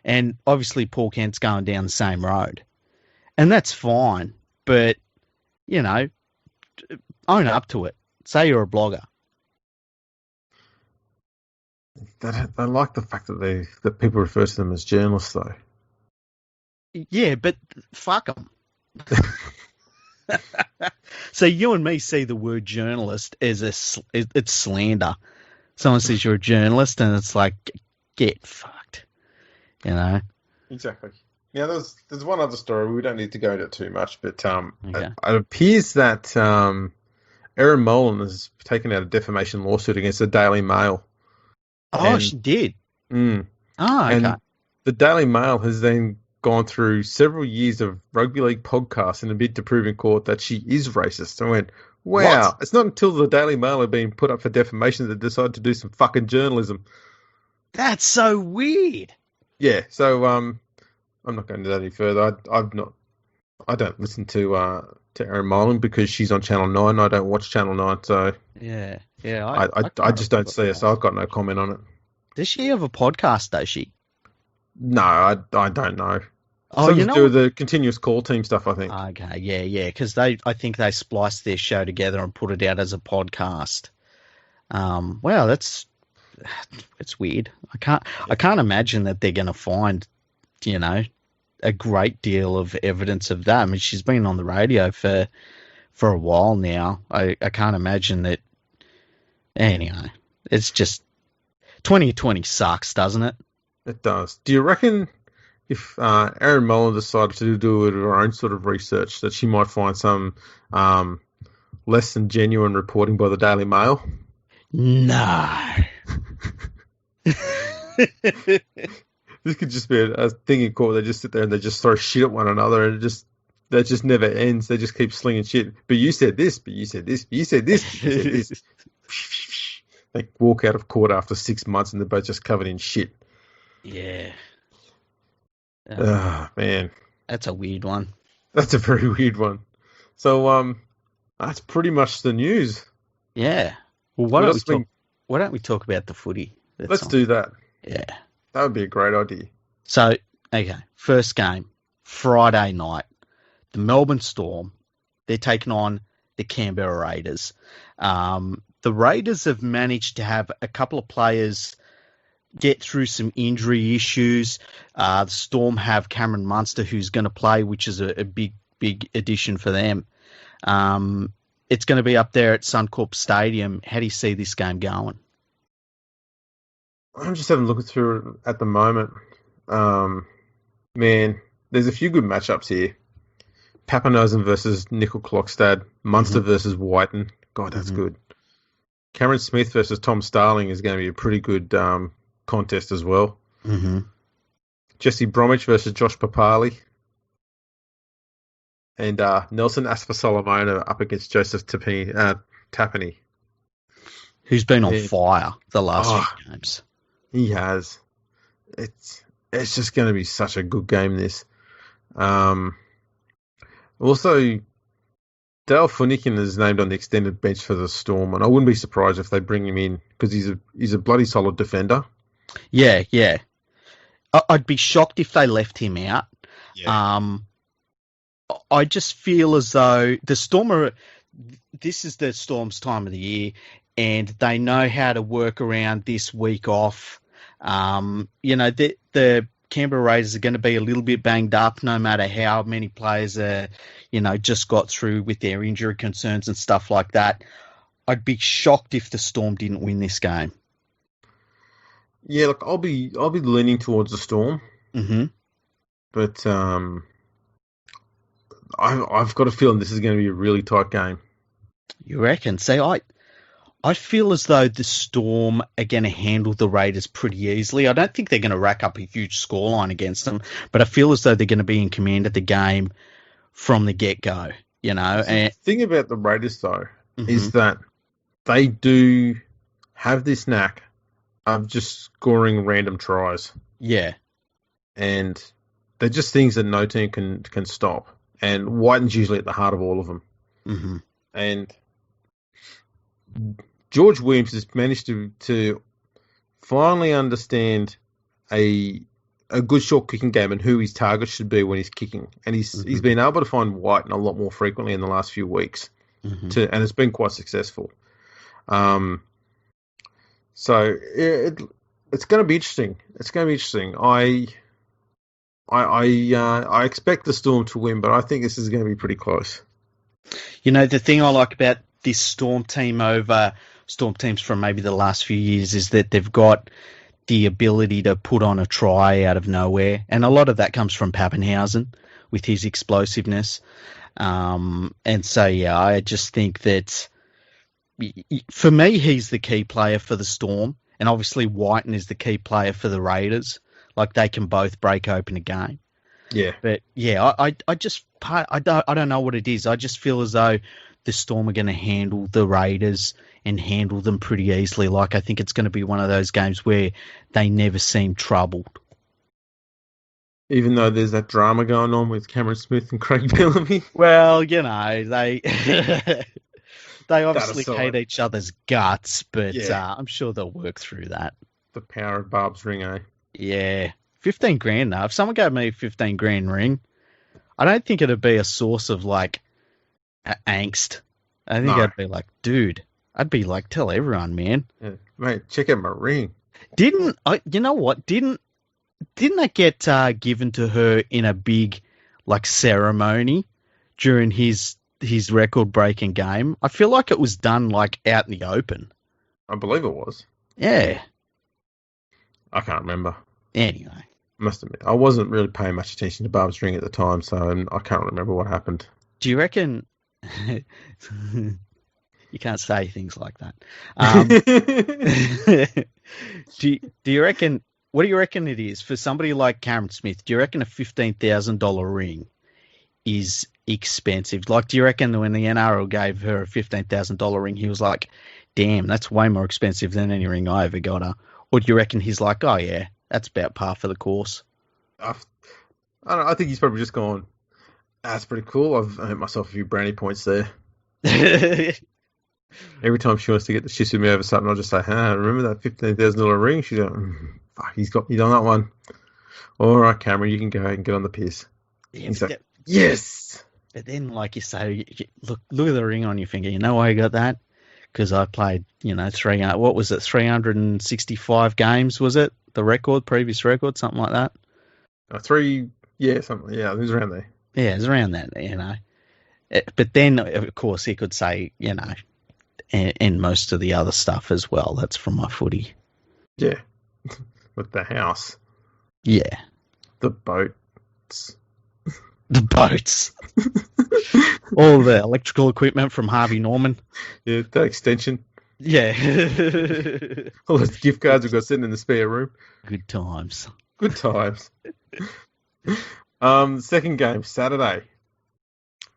And obviously Paul Kent's going down the same road. And that's fine. But own up to it. Say you're a blogger. I like the fact that people refer to them as journalists, though. Yeah, but fuck them. So you and me see the word journalist as it's slander. Someone says you're a journalist, and it's like, get fucked. Exactly. Now, there's one other story. We don't need to go into it too much, but it appears that Erin Molan has taken out a defamation lawsuit against the Daily Mail. Oh, she did? Mm. Oh, okay. And the Daily Mail has then gone through several years of rugby league podcasts in a bid to prove in court that she is racist. I went, wow, what? It's not until the Daily Mail had been put up for defamation that they decided to do some fucking journalism. That's so weird. Yeah, so I'm not going to do that any further. I don't listen to Erin Molan because she's on Channel 9. I don't watch Channel 9, so yeah. I just don't see her, so I've got no comment on it. Does she have a podcast? Does she? No, I don't know. Oh, something to do with the continuous call team stuff, I think. Okay, yeah, because I think they spliced their show together and put it out as a podcast. Wow, it's weird. I can't imagine that they're going to find, a great deal of evidence of that. I mean, she's been on the radio for a while now. I can't imagine that. Anyway, it's just 2020 sucks, doesn't it? It does. Do you reckon if Erin Molan decided to do her own sort of research that she might find some less than genuine reporting by the Daily Mail? No. This could just be a thing in court. They just sit there and they just throw shit at one another, and that just never ends. They just keep slinging shit. But you said this, but you said this, but you said this, but you said this. They walk out of court after 6 months and they're both just covered in shit. Yeah. Oh, man. That's a weird one. That's a very weird one. So, that's pretty much the news. Yeah. Well, why don't we talk about the footy? Let's do that. Yeah. That would be a great idea. So, okay, first game, Friday night. The Melbourne Storm, they're taking on the Canberra Raiders. The Raiders have managed to have a couple of players get through some injury issues. The Storm have Cameron Munster, who's going to play, which is a big addition for them. It's going to be up there at Suncorp Stadium. How do you see this game going? I'm just having a look through it at the moment. Man, there's a few good matchups here. Pappenhausen versus Nickel Klokstad. Munster versus Whiten. God, that's good. Cameron Smith versus Tom Starling is going to be a pretty good contest as well. Jesse Bromwich versus Josh Papali. And Nelson Asfa-Solomona up against Joseph Tapani. Who's been on fire the last few games. He has. It's just going to be such a good game, this. Also, Dale Flannagan is named on the extended bench for the Storm, and I wouldn't be surprised if they bring him in because he's a bloody solid defender. Yeah. I'd be shocked if they left him out. Yeah. I just feel as though the Storm this is the Storm's time of the year, and they know how to work around this week off. The Canberra Raiders are going to be a little bit banged up no matter how many players are, just got through with their injury concerns and stuff like that. I'd be shocked if the Storm didn't win this game. Yeah, look, I'll be leaning towards the Storm. But I've got a feeling this is going to be a really tight game. You reckon? See, I feel as though the Storm are going to handle the Raiders pretty easily. I don't think they're going to rack up a huge scoreline against them, but I feel as though they're going to be in command of the game from the get-go, The thing about the Raiders, though, is that they do have this knack of just scoring random tries. Yeah. And they're just things that no team can stop. And Whiten's usually at the heart of all of them. And George Williams has managed to finally understand a good short kicking game and who his target should be when he's kicking. And he's been able to find Whiten a lot more frequently in the last few weeks. And it's been quite successful. So it's going to be interesting. It's going to be interesting. I expect the Storm to win, but I think this is going to be pretty close. The thing I like about this Storm team over Storm teams from maybe the last few years is that they've got the ability to put on a try out of nowhere. And a lot of that comes from Pappenhausen with his explosiveness. And so, yeah, I just think that for me, he's the key player for the Storm. And obviously Whiten is the key player for the Raiders. Like, they can both break open a game. Yeah. But yeah, I don't know what it is. I just feel as though the Storm are going to handle the Raiders and handle them pretty easily. Like, I think it's going to be one of those games where they never seem troubled. Even though there's that drama going on with Cameron Smith and Craig Bellamy. Well, they they obviously hate each other's guts, but I'm sure they'll work through that. The power of Barb's ring, eh? Yeah. 15 grand though. If someone gave me a 15 grand ring, I don't think it'd be a source of like angst. I think I'd be like, dude, I'd be like, tell everyone, man. Yeah. Mate, check out my ring. You know what? Didn't that get given to her in a big like ceremony during his record breaking game? I feel like it was done like out in the open. I believe it was. Yeah. I can't remember. Anyway. Must admit, I wasn't really paying much attention to Barb's ring at the time, so I can't remember what happened. Do you reckon... You can't say things like that. Do you reckon... What do you reckon it is for somebody like Cameron Smith? Do you reckon a $15,000 ring is expensive? Like, do you reckon when the NRL gave her a $15,000 ring, he was like, damn, that's way more expensive than any ring I ever got her? Or do you reckon he's like, oh yeah, that's about par for the course? I don't know. I think he's probably just gone, that's pretty cool. I've earned myself a few brownie points there. Every time she wants to get the shits with me over something, I'll just say, remember that $15,000 ring? She's like, fuck, he's got me on that one. All right, Cameron, you can go ahead and get on the piss. Yeah, he's like, yes. But then, like you say, look at the ring on your finger. You know why I got that? Because I played, 365 games, was it? The previous record, something like that? Something, it was around there. Yeah, it was around that, But then, of course, he could say, and most of the other stuff as well. That's from my footy. Yeah. With the house. Yeah. The boats. The boats. All the electrical equipment from Harvey Norman. Yeah, that extension. Yeah. All those gift cards we've got sitting in the spare room. Good times. Good times. Second game, Saturday.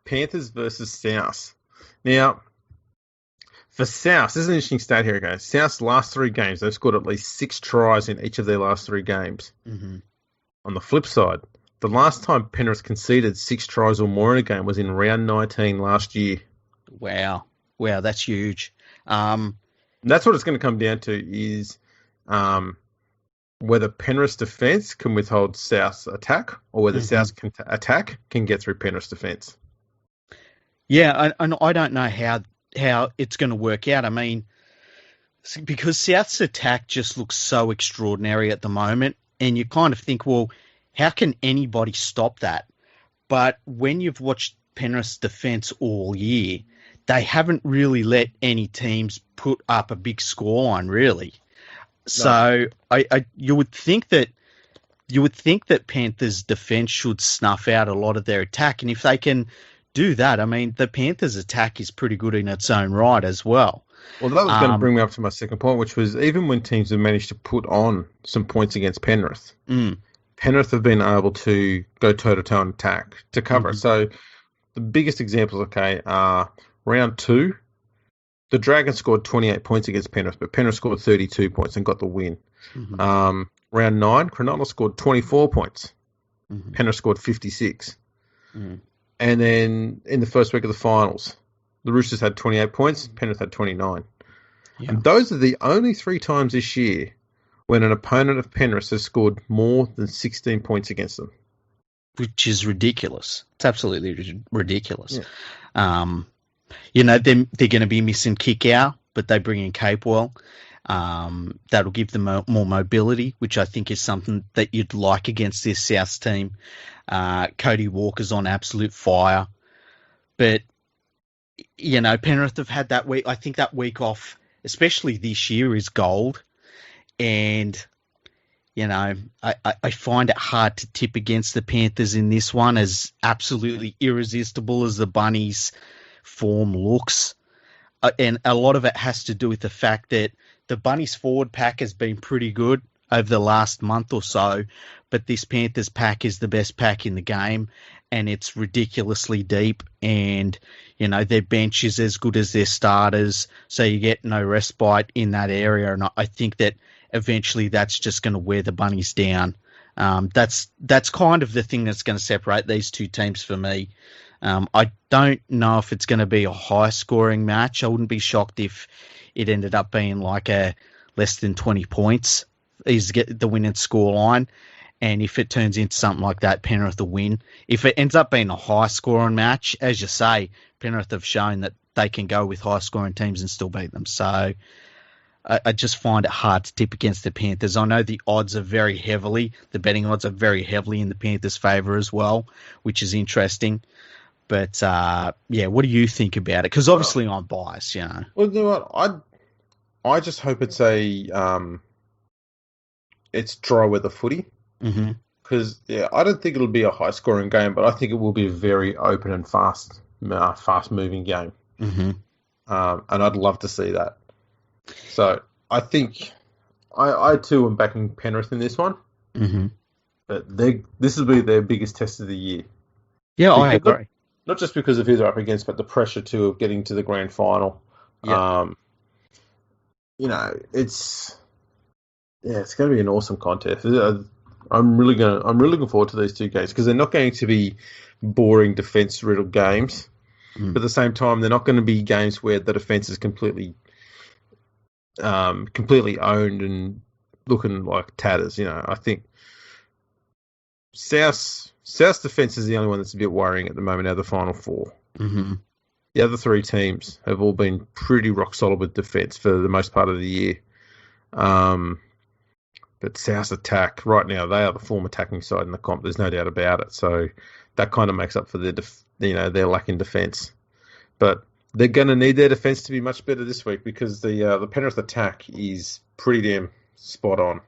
Panthers versus South. Now, for South, this is an interesting stat here, guys. South's last 3 games, they've scored at least 6 tries in each of their last 3 games. Mm-hmm. On the flip side, the last time Penrith conceded 6 tries or more in a game was in round 19 last year. Wow, that's huge. And that's what it's going to come down to is whether Penrith's defence can withhold South's attack or whether South's attack can get through Penrith's defence. Yeah, and I don't know how it's going to work out. I mean, because South's attack just looks so extraordinary at the moment, and you kind of think, well, how can anybody stop that? But when you've watched Penrith's defence all year, they haven't really let any teams put up a big scoreline, really. So you would think that Panthers' defence should snuff out a lot of their attack, and if they can do that, I mean, the Panthers' attack is pretty good in its own right as well. Well, that was going to bring me up to my second point, which was even when teams have managed to put on some points against Penrith, Penrith have been able to go toe-to-toe and attack to cover. So the biggest examples, are round 2, the Dragons scored 28 points against Penrith, but Penrith scored 32 points and got the win. Round 9, Cronulla scored 24 points. Penrith scored 56. And then in the first week of the finals, the Roosters had 28 points, Penrith had 29. Yeah. And those are the only 3 times this year when an opponent of Penrith has scored more than 16 points against them. Which is ridiculous. It's absolutely ridiculous. Yeah. They're going to be missing Kickout, but they bring in Capewell. That'll give them more mobility, which I think is something that you'd like against this South team. Cody Walker's on absolute fire. But, Penrith have had that week. I think that week off, especially this year, is gold. And, I find it hard to tip against the Panthers in this one, as absolutely irresistible as the Bunnies' form looks. And a lot of it has to do with the fact that the Bunnies' forward pack has been pretty good over the last month or so, but this Panthers pack is the best pack in the game, and it's ridiculously deep, and, their bench is as good as their starters, so you get no respite in that area, and I think that eventually that's just going to wear the Bunnies down. That's kind of the thing that's going to separate these two teams for me. I don't know if it's going to be a high-scoring match. I wouldn't be shocked if it ended up being like a less than 20 points is the winning scoreline. And if it turns into something like that, Penrith will win. If it ends up being a high-scoring match, as you say, Penrith have shown that they can go with high-scoring teams and still beat them. So I just find it hard to tip against the Panthers. I know the betting odds are very heavily in the Panthers' favour as well, which is interesting. But, what do you think about it? Because obviously I'm biased, Well, you know what? I just hope it's it's dry weather footy. Because, I don't think it'll be a high-scoring game, but I think it will be a very open and fast-moving game. And I'd love to see that. So I think I too am backing Penrith in this one. But this will be their biggest test of the year. Yeah, I agree. Not just because of who they're up against, but the pressure too of getting to the grand final. Yeah. It's going to be an awesome contest. I'm really looking forward to these two games because they're not going to be boring defense-riddled games. But at the same time, they're not going to be games where the defense is completely owned and looking like tatters. I think South's defence is the only one that's a bit worrying at the moment out of the final four. Mm-hmm. The other three teams have all been pretty rock solid with defence for the most part of the year. But South's attack, right now, they are the form attacking side in the comp. There's no doubt about it. So that kind of makes up for their lack in defence. But they're going to need their defence to be much better this week because the Penrith attack is pretty damn spot on.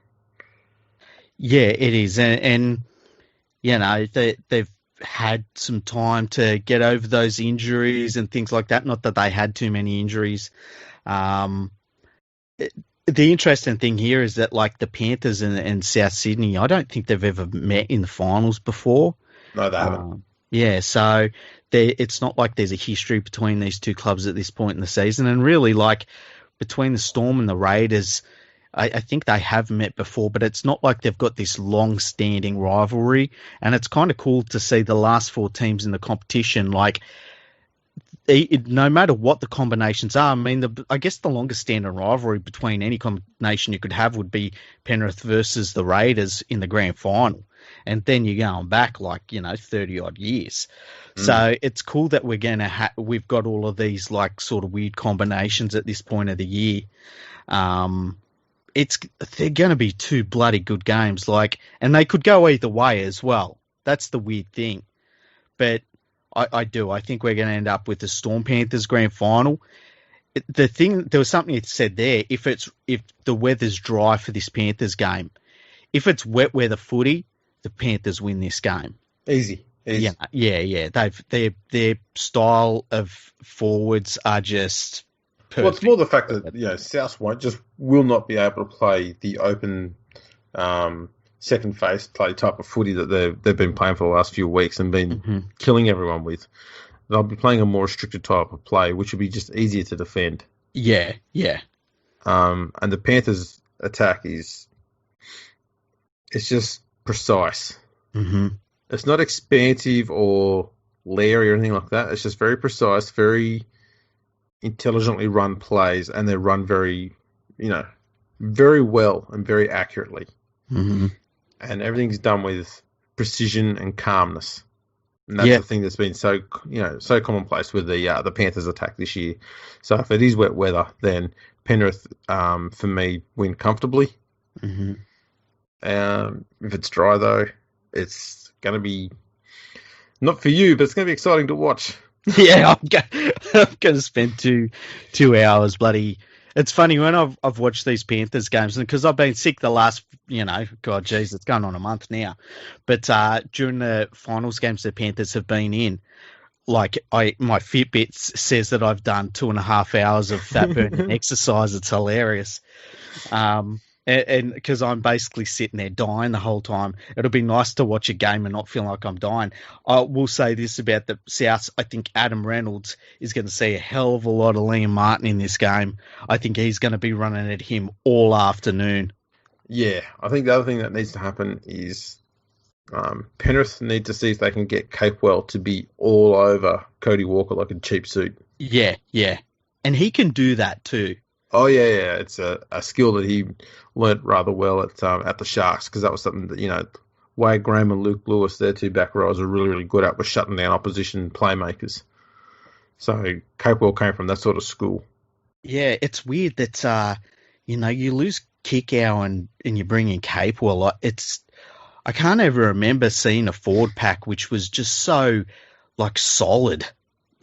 Yeah, it is. And they've had some time to get over those injuries and things like that. Not that they had too many injuries. The interesting thing here is that, like, the Panthers and South Sydney, I don't think they've ever met in the finals before. No, they haven't. Yeah, so it's not like there's a history between these two clubs at this point in the season. And really, like, between the Storm and the Raiders, I think they have met before, but it's not like they've got this long-standing rivalry. And it's kind of cool to see the last four teams in the competition, like, no matter what the combinations are, I mean, I guess the longest standing rivalry between any combination you could have would be Penrith versus the Raiders in the grand final. And then you're going back 30 odd years. So it's cool that we're going to we've got all of these like sort of weird combinations at this point of the year. They're going to be two bloody good games, and they could go either way as well. That's the weird thing. But I think we're going to end up with the Storm Panthers grand final. There was something it said there. If the weather's dry for this Panthers game, if it's wet weather footy, the Panthers win this game. Easy. Yeah. Their style of forwards are just perfect. Well, it's more the fact that South will not be able to play the open second phase play type of footy that they've been playing for the last few weeks and been killing everyone with. They'll be playing a more restricted type of play, which will be just easier to defend. Yeah. And the Panthers' attack it's just precise. Mm-hmm. It's not expansive or leery or anything like that. It's just very precise, very intelligently run plays, and they're run very, very well and very accurately. Mm-hmm. And everything's done with precision and calmness. And that's the thing that's been so commonplace with the Panthers attack this year. So if it is wet weather, then Penrith, for me, win comfortably. Mm-hmm. If it's dry, though, it's going to be not for you, but it's going to be exciting to watch. Yeah, I'm going to spend two hours bloody. It's funny when I've watched these Panthers games, and because I've been sick the last, it's going on a month now. But during the finals games the Panthers have been in, my Fitbit says that I've done 2.5 hours of fat burning exercise. It's hilarious. And because I'm basically sitting there dying the whole time, it'll be nice to watch a game and not feel like I'm dying. I will say this about the South. I think Adam Reynolds is going to see a hell of a lot of Liam Martin in this game. I think he's going to be running at him all afternoon. Yeah, I think the other thing that needs to happen is Penrith need to see if they can get Capewell to be all over Cody Walker like a cheap suit. Yeah. And he can do that too. Oh, yeah. It's a skill that he learnt rather well at the Sharks, because that was something that, Wade Graham and Luke Lewis, their two back rows, are really, really good at, was shutting down opposition playmakers. So Capewell came from that sort of school. Yeah, it's weird that, you lose Kickow and you bring in Capewell. I can't ever remember seeing a forward pack which was just so, solid,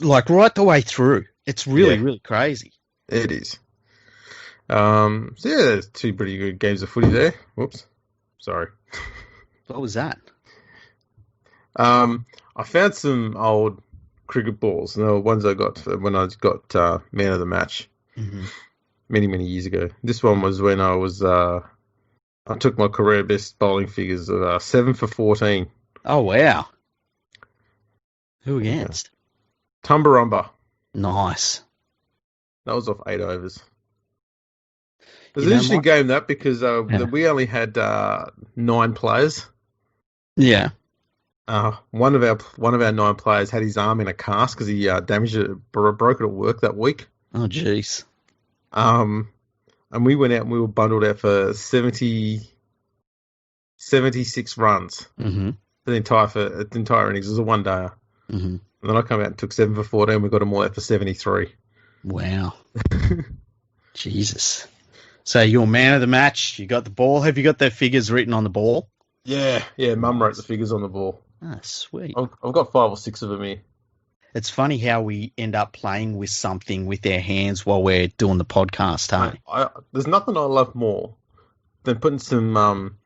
right the way through. It's really, really crazy. It is. There's two pretty good games of footy there. Whoops. Sorry. What was that? I found some old cricket balls, and the ones I got when I got man of the match many, many years ago. This one was when I was I took my career best bowling figures of 7 for 14. Oh, wow. Who against? Tumbarumba. Nice. That was off 8 overs. It was an interesting game, that, because we only had 9 players. Yeah. One of our 9 players had his arm in a cast because he damaged it, broke it at work that week. Oh, jeez. and we went out and we were bundled out for 76 runs Mm-hmm. for the entire innings. It was a one-dayer. Mm-hmm. And then I come out and took 7 for 14. We got them all out for 73. Wow. Jesus. So you're man of the match. You got the ball. Have you got the figures written on the ball? Yeah. Mum wrote the figures on the ball. Ah, sweet. I've got 5 or 6 of them here. It's funny how we end up playing with something with our hands while we're doing the podcast, hey? There's nothing I love more than putting some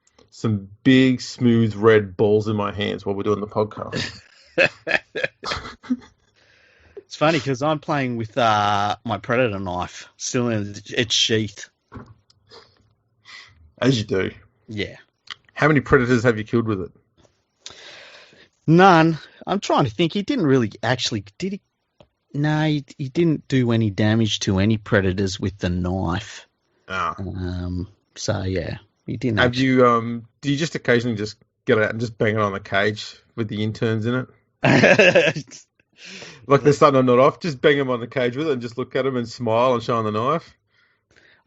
big, smooth, red balls in my hands while we're doing the podcast. It's funny because I'm playing with my Predator knife, still in its sheath. As you do. Yeah. How many predators have you killed with it? None. I'm trying to think. He didn't really actually, did he? No, he didn't do any damage to any predators with the knife. Ah. So yeah, he didn't. Have you? Do you just occasionally just get it out and just bang it on the cage with the interns in it? Like they're starting to nod off, just bang them on the cage with it and just look at them and smile and show them the knife.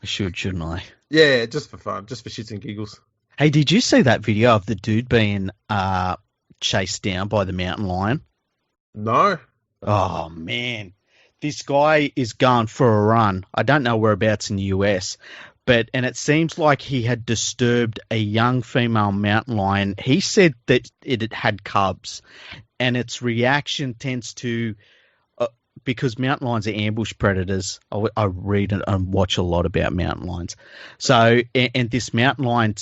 I should, shouldn't I? Yeah, just for fun, just for shits and giggles. Hey, did you see that video of the dude being chased down by the mountain lion? No. Oh, man. This guy is going for a run. I don't know whereabouts in the US, and it seems like he had disturbed a young female mountain lion. He said that it had cubs, and its reaction tends to, because mountain lions are ambush predators. I read and watch a lot about mountain lions. So, and this mountain lion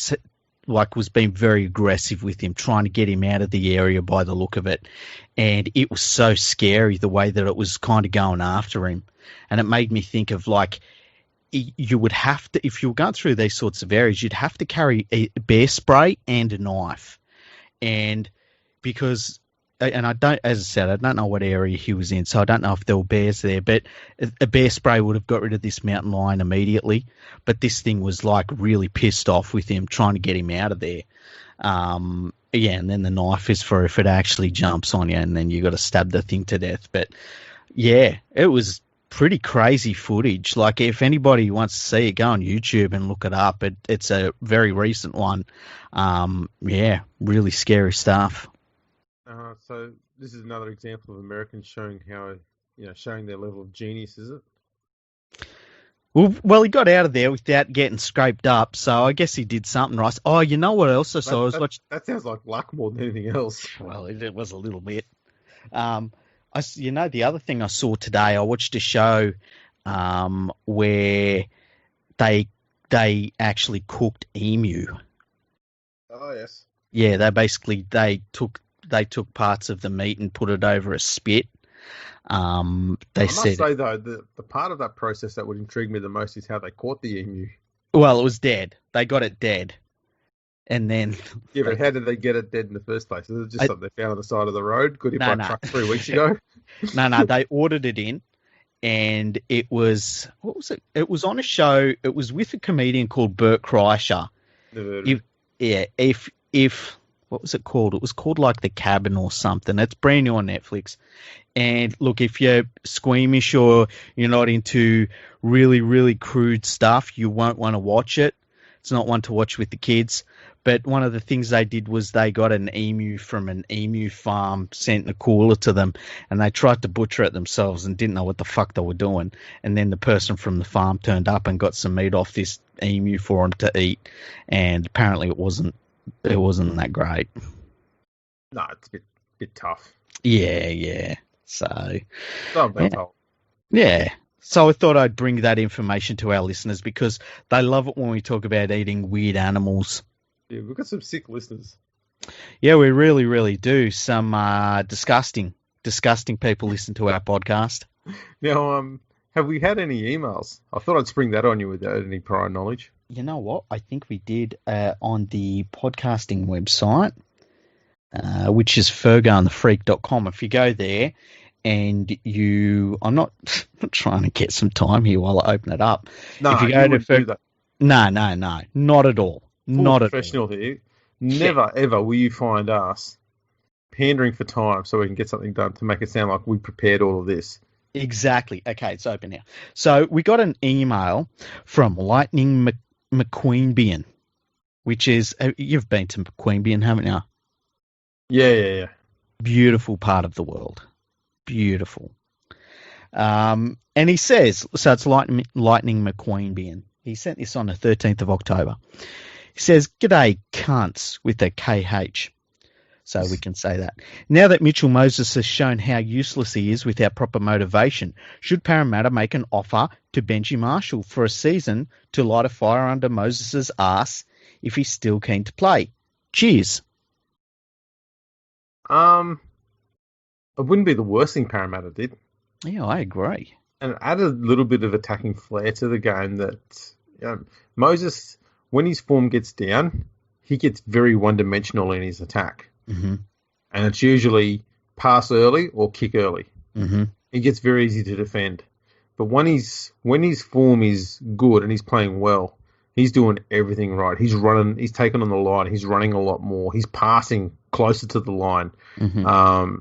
was being very aggressive with him, trying to get him out of the area by the look of it. And it was so scary the way that it was kind of going after him. And it made me think of you would have to, if you were going through these sorts of areas, you'd have to carry a bear spray and a knife. And because, and I don't know what area he was in, so I don't know if there were bears there, but a bear spray would have got rid of this mountain lion immediately. But this thing was really pissed off with him, trying to get him out of there. And then the knife is for if it actually jumps on you, and then you got to stab the thing to death. But yeah, it was pretty crazy footage. Like, if anybody wants to see it, go on YouTube and look it up. It's a very recent one. Really scary stuff. So this is another example of Americans showing showing their level of genius, is it? Well, he got out of there without getting scraped up, so I guess he did something right. Oh, you know what else I saw? That sounds like luck more than anything else. Well, it was a little bit. The other thing I saw today, I watched a show where they actually cooked emu. Oh yes. Yeah, they took parts of the meat and put it over a spit. I must say though, the part of that process that would intrigue me the most is how they caught the emu. Well, it was dead. They got it dead, and then yeah, but how did they get it dead in the first place? Is it just something they found on the side of the road? Good hit by a truck 3 weeks ago. No, they ordered it in, and it was, what was it? It was on a show. It was with a comedian called Bert Kreischer. If what was it called? It was called like The Cabin or something. It's brand new on Netflix. And look, if you're squeamish or you're not into really, really crude stuff, you won't want to watch it. It's not one to watch with the kids. But one of the things they did was they got an emu from an emu farm, sent in a cooler to them, and they tried to butcher it themselves and didn't know what the fuck they were doing. And then the person from the farm turned up and got some meat off this emu for them to eat. And apparently it wasn't that great. No, it's a bit tough. Yeah. So yeah. So I thought I'd bring that information to our listeners because they love it when we talk about eating weird animals. Yeah, we've got some sick listeners. Yeah, we really, really do. Some disgusting people listen to our podcast. Now, have we had any emails? I thought I'd spring that on you without any prior knowledge. You know what? I think we did on the podcasting website, which is fergoandthefreak.com. If you go there and I'm not trying to get some time here while I open it up. No, if you go to No, not at all. Not professional at all. Here. Never, ever will you find us pandering for time so we can get something done to make it sound like we prepared all of this. Exactly. Okay, it's open now. So we got an email from Lightning McQueenbian, which is, you've been to McQueenbian, haven't you? Yeah. Beautiful part of the world. Beautiful. And he says, so it's Lightning McQueenbian. He sent this on the 13th of October. He says, "G'day, cunts," with a KH. So we can say that. "Now that Mitchell Moses has shown how useless he is without proper motivation, should Parramatta make an offer to Benji Marshall for a season to light a fire under Moses' ass if he's still keen to play? Cheers." It wouldn't be the worst thing Parramatta did. Yeah, I agree. And add a little bit of attacking flair to the game that Moses, when his form gets down, he gets very one-dimensional in his attack. Mm-hmm. And it's usually pass early or kick early. Mm-hmm. It gets very easy to defend. But when his form is good and he's playing well, he's doing everything right. He's running, he's taking on the line, he's running a lot more, he's passing closer to the line. Mm-hmm.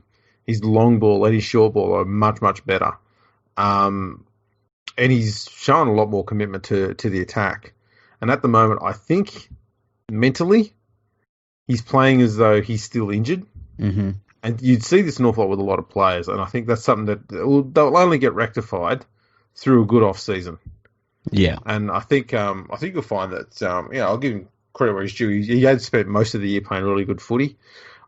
His long ball and his short ball are much, much better. And he's shown a lot more commitment to the attack. And at the moment, I think mentally, he's playing as though he's still injured. Mm-hmm. And you'd see this an awful lot with a lot of players. And I think that's something that they'll only get rectified through a good off-season. Yeah. And I think you'll find that, I'll give him credit where he's due. He had spent most of the year playing really good footy.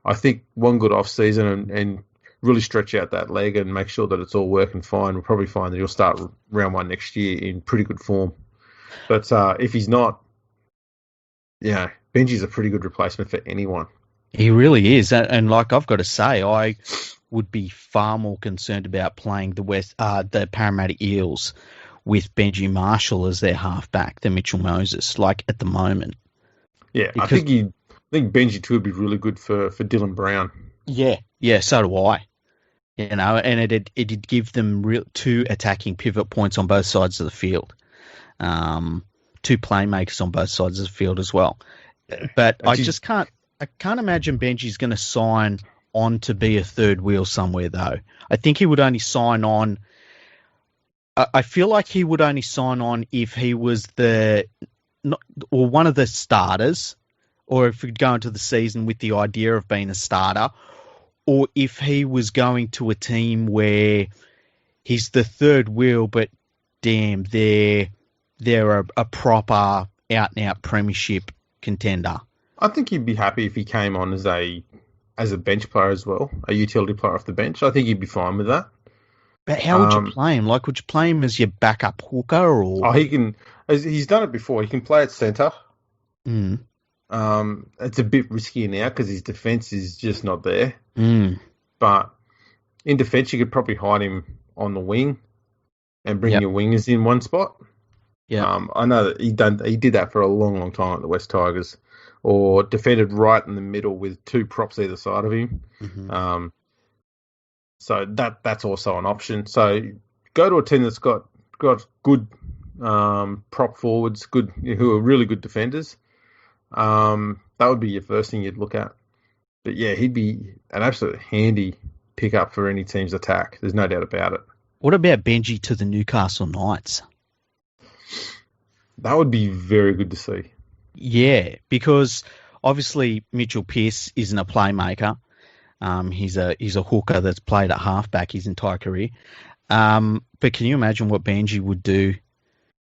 I think one good off-season and really stretch out that leg and make sure that it's all working fine, we'll probably find that he'll start round one next year in pretty good form. But if he's not, Benji's a pretty good replacement for anyone. He really is. And like I've got to say, I would be far more concerned about playing the Parramatta Eels with Benji Marshall as their halfback than Mitchell Moses, like at the moment. Yeah, because I think Benji too would be really good for Dylan Brown. Yeah, so do I. And it'd give them two attacking pivot points on both sides of the field. Two playmakers on both sides of the field as well. But I can't imagine Benji's going to sign on to be a third wheel somewhere, though. I think he would only sign on. I feel like he would only sign on if he was one of the starters, or if he'd go into the season with the idea of being a starter, or if he was going to a team where he's the third wheel, but damn, they're a proper out-and-out premiership contender. I think he'd be happy if he came on as a bench player as well, a utility player off the bench. I think he'd be fine with that. But how would you play him? Like, would you play him as your backup hooker? Or he can. He's done it before. He can play at centre. Mm. It's a bit riskier now because his defence is just not there. Mm. But in defence, you could probably hide him on the wing and bring your wingers in one spot. Yeah, I know that he did that for a long, long time at the West Tigers, or defended right in the middle with two props either side of him. Mm-hmm. So that's also an option. So go to a team that's got good prop forwards, who are really good defenders. That would be your first thing you'd look at. But yeah, he'd be an absolute handy pickup for any team's attack. There's no doubt about it. What about Benji to the Newcastle Knights? That would be very good to see. Yeah, because obviously Mitchell Pearce isn't a playmaker. He's a hooker that's played at halfback his entire career. But can you imagine what Benji would do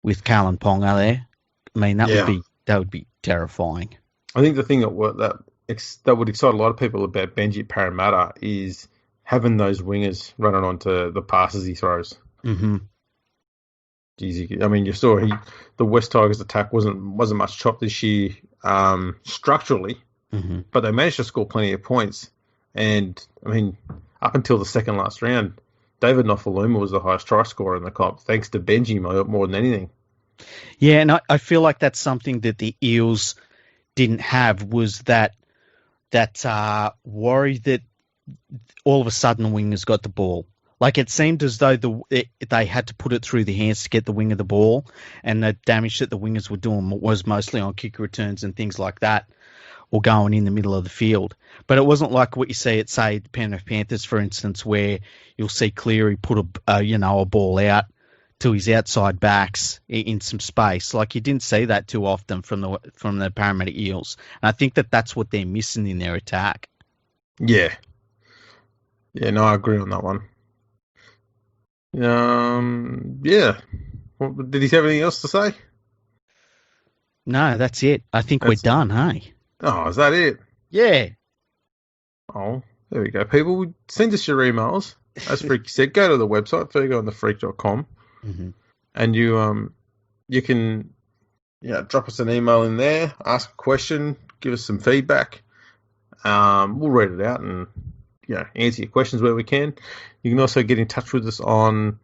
with Kalyn Ponga there? I mean, that would be terrifying. I think the thing that would excite a lot of people about Benji at Parramatta is having those wingers running onto the passes he throws. Mm-hmm. Jeez, I mean, you saw the West Tigers attack wasn't much chopped this year structurally, mm-hmm. but they managed to score plenty of points. And I mean, up until the second last round, David Nofaluma was the highest try scorer in the comp, thanks to Benji more than anything. Yeah, and I feel like that's something that the Eels didn't have, was that worry that all of a sudden the wingers got the ball. Like, it seemed as though they had to put it through the hands to get the winger the ball, and the damage that the wingers were doing was mostly on kick returns and things like that. or going in the middle of the field. But it wasn't like what you see at, say, the Penrith Panthers, for instance, where you'll see Cleary put a ball out to his outside backs in some space. Like, you didn't see that too often from the Parramatta Eels. And I think that's what they're missing in their attack. Yeah. Yeah, no, I agree on that one. Yeah. Did he have anything else to say? No, that's it. I think we're done, hey? Oh, is that it? Yeah. Oh, there we go. People, send us your emails. As Freaky said, go to the website, fergoandthefreak.com, and you can drop us an email in there, ask a question, give us some feedback. We'll read it out and answer your questions where we can. You can also get in touch with us on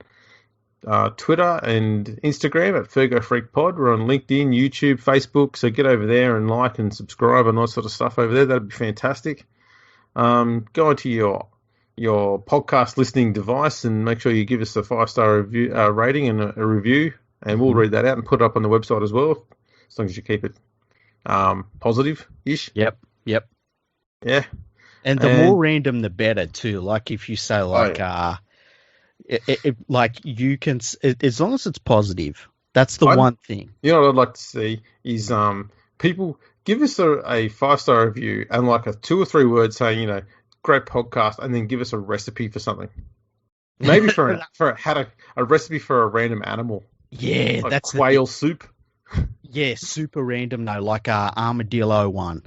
Twitter and Instagram at Fergo Freak Pod. We're on LinkedIn, YouTube, Facebook, so get over there and like and subscribe and all that sort of stuff over there. That'd be fantastic. Go onto your podcast listening device and make sure you give us a 5-star review, rating and a review, and we'll read that out and put it up on the website as well, as long as you keep it positive-ish. Yep. Yeah. And the more random, the better too. Like if you say you can, as long as it's positive, that's the one thing. You know what I'd like to see is people give us a 5-star review and like a 2 or 3 words saying, great podcast, and then give us a recipe for something. Maybe for a recipe for a random animal. Yeah, like that's quail soup. Yeah, super random though, like a armadillo one.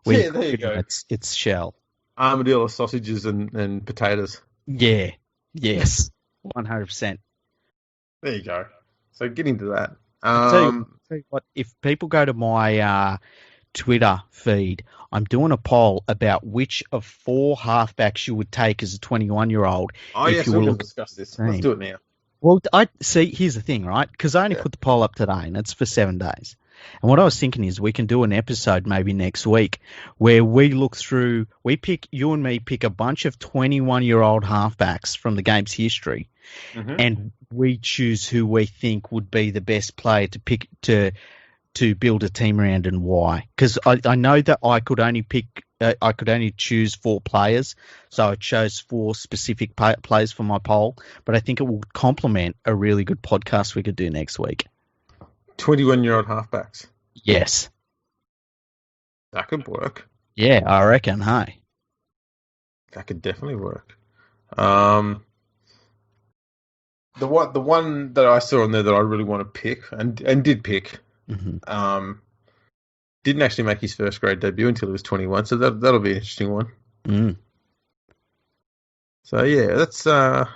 Yeah, there you go. It's shell. Armadillo sausages and potatoes. Yeah. Yes. 100%. There you go. So get into that. Tell you what, if people go to my Twitter feed, I'm doing a poll about which of 4 halfbacks you would take as a 21-year-old. Oh, yes, we're going to discuss this. Let's do it now. Well, here's the thing, right? Because I only put the poll up today, and it's for 7 days. And what I was thinking is we can do an episode maybe next week where we look through, you and me pick a bunch of 21-year-old halfbacks from the game's history, and we choose who we think would be the best player to pick to build a team around and why. Because I know that I could only choose 4 players, so I chose 4 specific players for my poll, but I think it will complement a really good podcast we could do next week. 21-year-old halfbacks. Yes. That could work. Yeah, I reckon, hey. That could definitely work. The one that I saw on there that I really want to pick and did pick, didn't actually make his first grade debut until he was 21, so that'll be an interesting one. So yeah, that's. But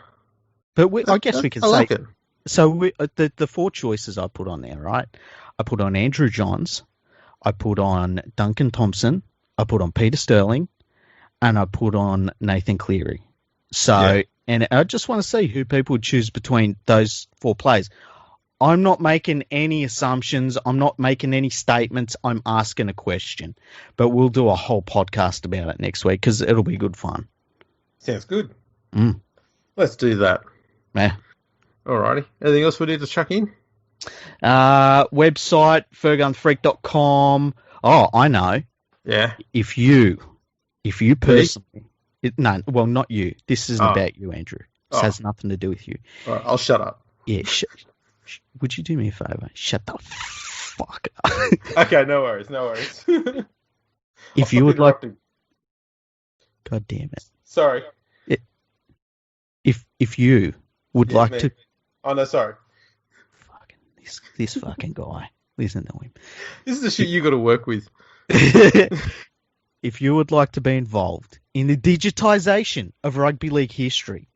I guess we can say. Like it. So the 4 choices I put on there, right? I put on Andrew Johns, I put on Duncan Thompson, I put on Peter Sterling, and I put on Nathan Cleary. So, and I just want to see who people would choose between those 4 players. I'm not making any assumptions. I'm not making any statements. I'm asking a question. But we'll do a whole podcast about it next week because it'll be good fun. Sounds good. Let's do that. Yeah. Alrighty. Anything else we need to chuck in? Website, fergunfreak.com. Oh, I know. Yeah. If you personally... well, not you. This isn't about you, Andrew. This has nothing to do with you. All right, I'll shut up. Yeah, would you do me a favour? Shut the fuck up. Okay, no worries. If you would like... God damn it. Sorry. If you would like to... Oh, no, sorry. Fucking this fucking guy. Listen to him. This is the shit you got to work with. If you would like to be involved in the digitisation of rugby league history,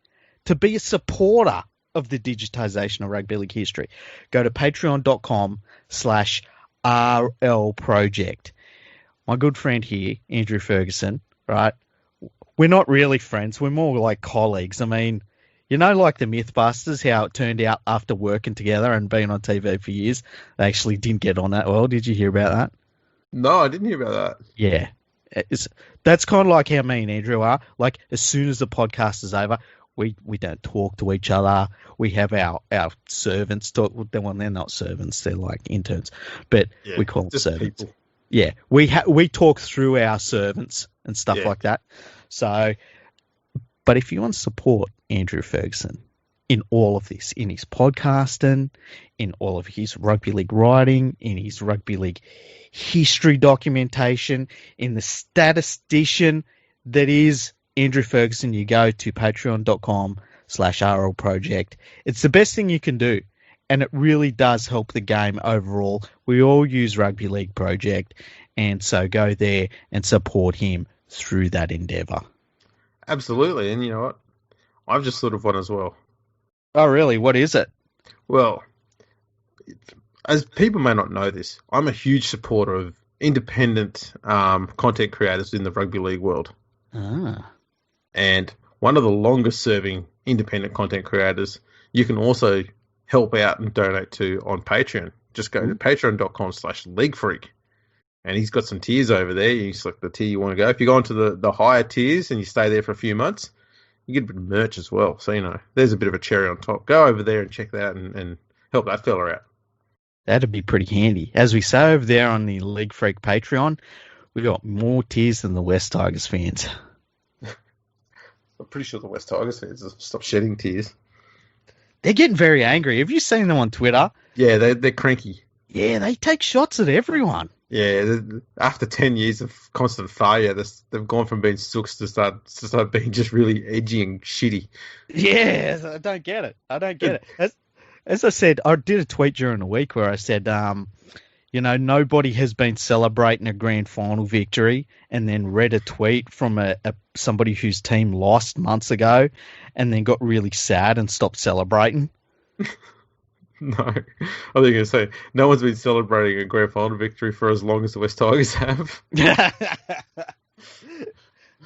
to be a supporter of the digitisation of rugby league history, go to patreon.com/RL Project. My good friend here, Andrew Ferguson, right? We're not really friends. We're more like colleagues. I mean, like the Mythbusters, how it turned out after working together and being on TV for years, they actually didn't get on that well. Did you hear about that? No, I didn't hear about that. Yeah. That's kind of like how me and Andrew are. Like, as soon as the podcast is over, we don't talk to each other. We have our servants talk. Well, they're not servants. They're like interns. But we call them servants. People. Yeah, we talk through our servants and stuff Yeah. like that. So, but if you want to support Andrew Ferguson in all of this, in his podcasting, in all of his rugby league writing, in his rugby league history documentation, in the statistician that is Andrew Ferguson, you go to patreon.com/RL Project. It's the best thing you can do. And it really does help the game overall. We all use Rugby League Project, and so go there and support him through that endeavour. Absolutely. And you know what? I've just thought of one as well. Oh, really? What is it? Well, as people may not know this, I'm a huge supporter of independent content creators in the rugby league world. Ah. And one of the longest serving independent content creators you can also help out and donate to on Patreon. Just go to patreon.com/leaguefreak. And he's got some tiers over there. You select the tier you want to go. If you go into the higher tiers and you stay there for a few months, you get a bit of merch as well. So, you know, there's a bit of a cherry on top. Go over there and check that out and help that fella out. That'd be pretty handy. As we say over there on the League Freak Patreon, we got more tiers than the West Tigers fans. I'm pretty sure the West Tigers fans will stop shedding tears. They're getting very angry. Have you seen them on Twitter? Yeah, they're cranky. Yeah, they take shots at everyone. Yeah, after 10 years of constant failure, they've gone from being sooks to start being just really edgy and shitty. Yeah, I don't get it. As I said, I did a tweet during the week where I said, you know, nobody has been celebrating a grand final victory, and then read a tweet from somebody whose team lost months ago and then got really sad and stopped celebrating. No, I think you're going to say no one's been celebrating a grand final victory for as long as the West Tigers have.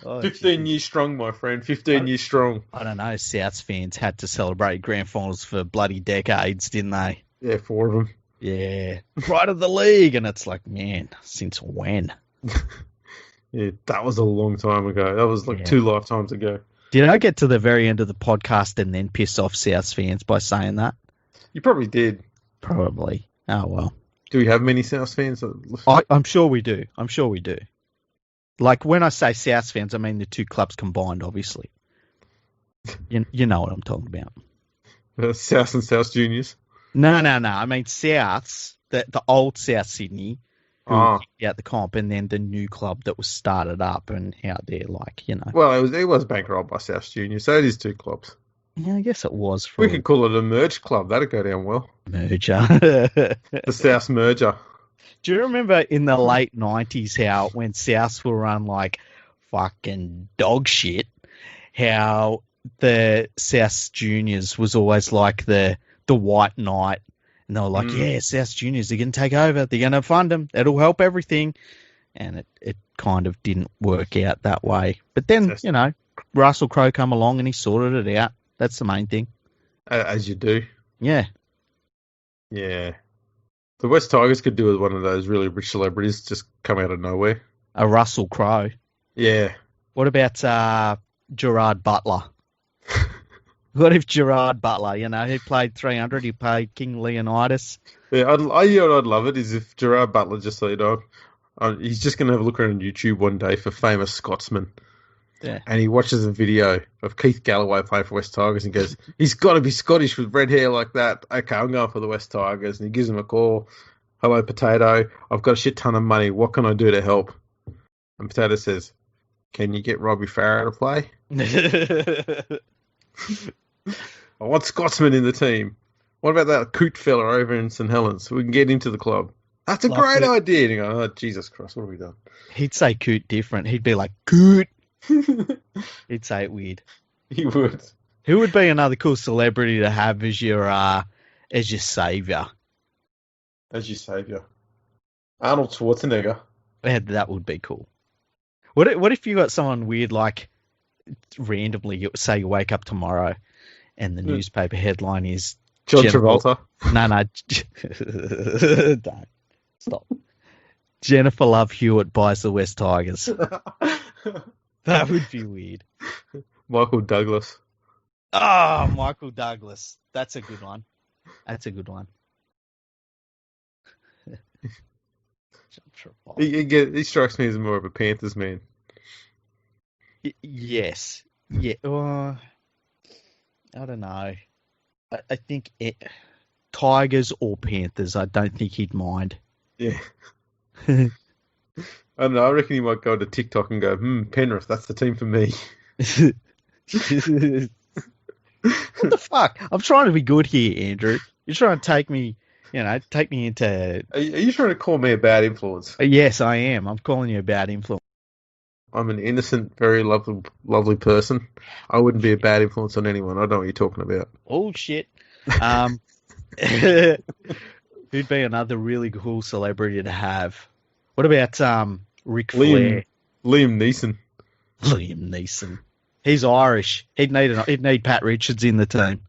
15 years strong, my friend. 15 years strong. I don't know. Souths fans had to celebrate grand finals for bloody decades, didn't they? Yeah, 4 of them. Yeah. Pride of the league. And it's like, man, since when? Yeah, that was a long time ago. That was like 2 lifetimes ago. Did I get to the very end of the podcast and then piss off Souths fans by saying that? You probably did. Probably. Oh, well. Do we have many Souths fans? I'm sure we do. Like, when I say Souths fans, I mean the two clubs combined, obviously. You know what I'm talking about. Souths and Souths Juniors? No. I mean Souths, the old South Sydney, who kicked out the comp, and then the new club that was started up and how they're like, you know. Well, it was bankrolled by Souths Juniors, so it is 2 clubs. Yeah, I guess it was. We could call it a merge club. That'd go down well. Merger. The Souths merger. Do you remember in the late 90s how when Souths were run like fucking dog shit, how the Souths Juniors was always like the white knight, and they were like, yeah, Souths Juniors, they're going to take over, they're going to fund them, it'll help everything. And it kind of didn't work out that way. But then, you know, Russell Crowe come along and he sorted it out. That's the main thing. As you do. Yeah. Yeah. The West Tigers could do with one of those really rich celebrities just come out of nowhere. A Russell Crowe. Yeah. What about Gerard Butler? What if Gerard Butler, you know, he played 300, he played King Leonidas. Yeah, you know what I'd love it is if Gerard Butler just, so you know, he's just going to have a look around YouTube one day for famous Scotsmen. Yeah. And he watches a video of Keith Galloway playing for West Tigers and goes, he's got to be Scottish with red hair like that. Okay, I'm going for the West Tigers. And he gives him a call. Hello, Potato. I've got a shit ton of money. What can I do to help? And Potato says, can you get Robbie Farah to play? I want Scotsman in the team. What about that Coot fella over in St. Helens? We can get into the club. That's a great idea. And you go, oh, Jesus Christ, what have we done? He'd say Coot different. He'd be like, Coot. He'd say it weird. He would. Who would be another cool celebrity to have as your saviour? As your saviour. Arnold Schwarzenegger. That would be cool. What if you got someone weird, like randomly, say you wake up tomorrow and the newspaper headline is John Travolta? No. Don't. Stop. Jennifer Love Hewitt buys the West Tigers. That would be weird. Michael Douglas. Oh, Michael Douglas. That's a good one. He strikes me as more of a Panthers man. Yes. Yeah. I don't know. I think Tigers or Panthers. I don't think he'd mind. Yeah. I don't know. I reckon he might go to TikTok and go, Penrith, that's the team for me. What the fuck? I'm trying to be good here, Andrew. You're trying to take me into... Are you trying to call me a bad influence? Yes, I am. I'm calling you a bad influence. I'm an innocent, very lovely person. I wouldn't be a bad influence on anyone. I don't know what you're talking about. Oh, shit. Who'd be another really cool celebrity to have? What about Ric Flair? Liam Neeson. Liam Neeson. He's Irish. He'd need Pat Richards in the team.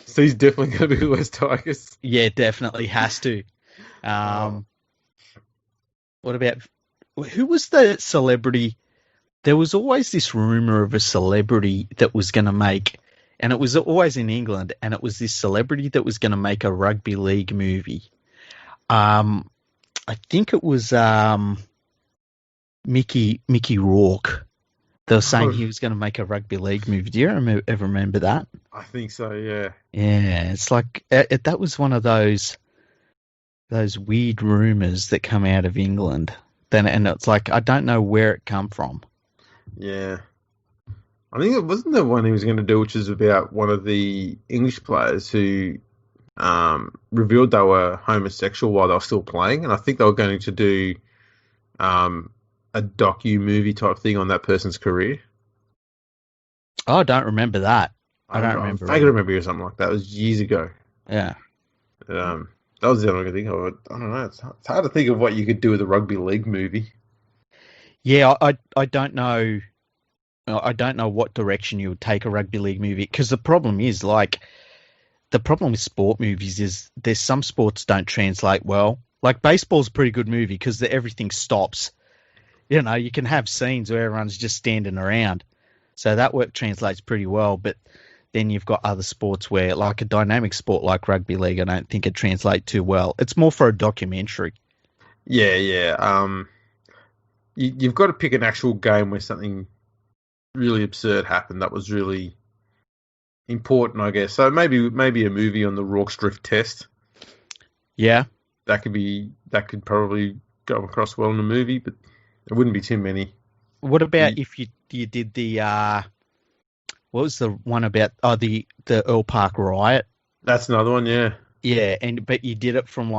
So he's definitely going to be the West Tigers. Yeah, definitely has to. What about... Who was the celebrity? There was always this rumor of a celebrity that was going to make... And it was always in England, and it was this celebrity that was going to make a rugby league movie. I think it was Mickey Rourke. They were saying he was going to make a rugby league movie. Do you ever remember that? I think so, yeah. Yeah, it's like that was one of those weird rumors that come out of England. And it's like, I don't know where it come from. Yeah. I think it wasn't the one he was going to do, which is about one of the English players who revealed they were homosexual while they were still playing, and I think they were going to do a docu-movie type thing on that person's career. Oh, I don't remember that. I don't remember. I can remember something like that. It was years ago. Yeah. That was the only I could think of. I don't know. It's hard to think of what you could do with a rugby league movie. Yeah, I don't know. I don't know what direction you would take a rugby league movie, because the problem with sport movies is there's some sports don't translate well. Like baseball's a pretty good movie because everything stops. You know, you can have scenes where everyone's just standing around. So that work translates pretty well. But then you've got other sports where, like a dynamic sport like rugby league, I don't think it translates too well. It's more for a documentary. Yeah. You've got to pick an actual game where something really absurd happened that was really important, I guess. So maybe a movie on the Rorke's Drift test. Yeah. That could probably go across well in a movie, but it wouldn't be too many. What about if you did the what was the one about the Earl Park riot? That's another one, yeah. Yeah, but you did it from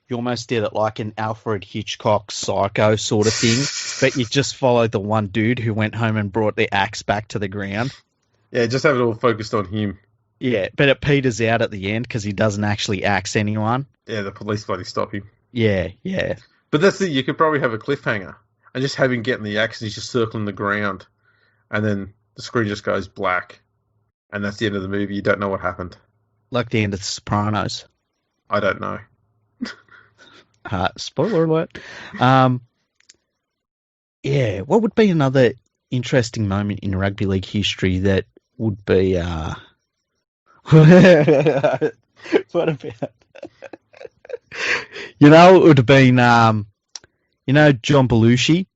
you almost did it like an Alfred Hitchcock Psycho sort of thing, but you just followed the one dude who went home and brought the axe back to the ground. Yeah, just have it all focused on him. Yeah, but it peters out at the end because he doesn't actually axe anyone. Yeah, the police bloody stop him. Yeah. But that's it. You could probably have a cliffhanger and just have him getting the axe and he's just circling the ground, and then the screen just goes black, and that's the end of the movie. You don't know what happened. Like the end of The Sopranos. I don't know. Spoiler alert. Yeah, what would be another interesting moment in rugby league history that would be what about it would have been John Belushi.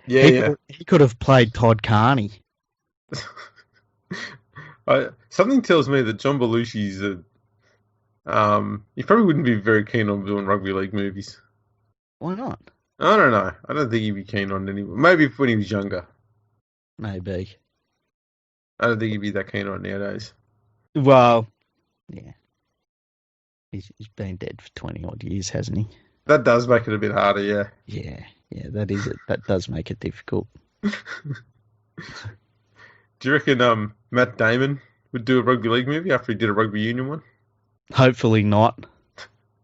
Yeah, he could have played Todd Carney. Something tells me that John Belushi's he probably wouldn't be very keen on doing rugby league movies. Why not? I don't know. I don't think he'd be keen on any. Maybe when he was younger. Maybe. I don't think he'd be that keen on it nowadays. Well, yeah. He's been dead for 20 odd years, hasn't he? That does make it a bit harder, yeah. Yeah, that is it. That does make it difficult. Do you reckon Matt Damon would do a rugby league movie after he did a rugby union one? Hopefully not.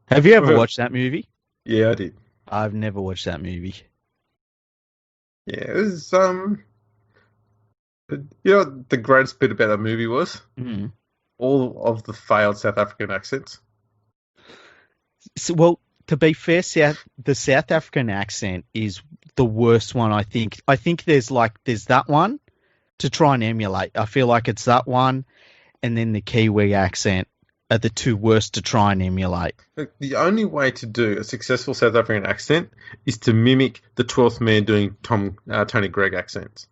Have you ever watched that movie? Yeah, I did. I've never watched that movie. Yeah, it was you know what the greatest bit about that movie was? Mm. All of the failed South African accents. So, well, to be fair, the South African accent is the worst one, I think. I think there's that one to try and emulate. I feel like it's that one, and then the Kiwi accent. are the two worst to try and emulate. Look, the only way to do a successful South African accent is to mimic the 12th man doing Tony Gregg accents.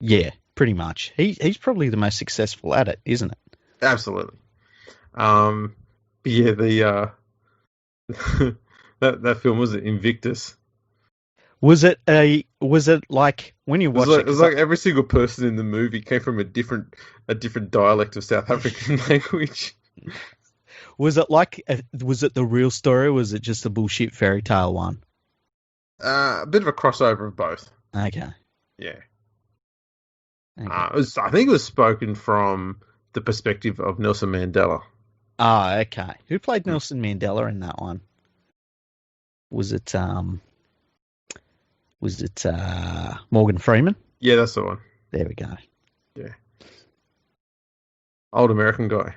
Yeah, pretty much. He's probably the most successful at it, isn't it? Absolutely. But yeah, the that film, was it Invictus? Was it like when you watch it was like every single person in the movie came from a different dialect of South African language. Was it the real story, or was it just a bullshit fairy tale one? A bit of a crossover of both. Okay. Yeah. Okay. I think it was spoken from the perspective of Nelson Mandela. Ah, okay. Who played Nelson Mandela in that one? Was it Morgan Freeman? Yeah, that's the one. There we go. Yeah. Old American guy.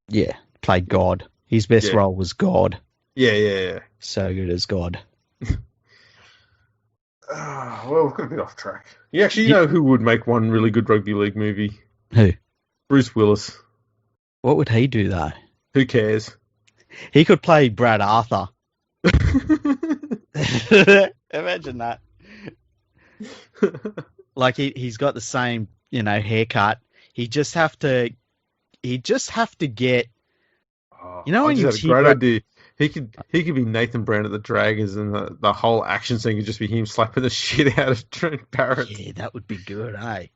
Yeah, played God. His best role was God. Yeah. So good as God. Well, we've got a bit off track. You actually know who would make one really good rugby league movie? Who? Bruce Willis. What would he do, though? Who cares? He could play Brad Arthur. Imagine that. Like he's got the same, haircut. He just have to get. When you see great idea. He could be Nathan Brown at the Dragons, and the whole action scene could just be him slapping the shit out of Trent Barrett. Yeah, that would be good, eh?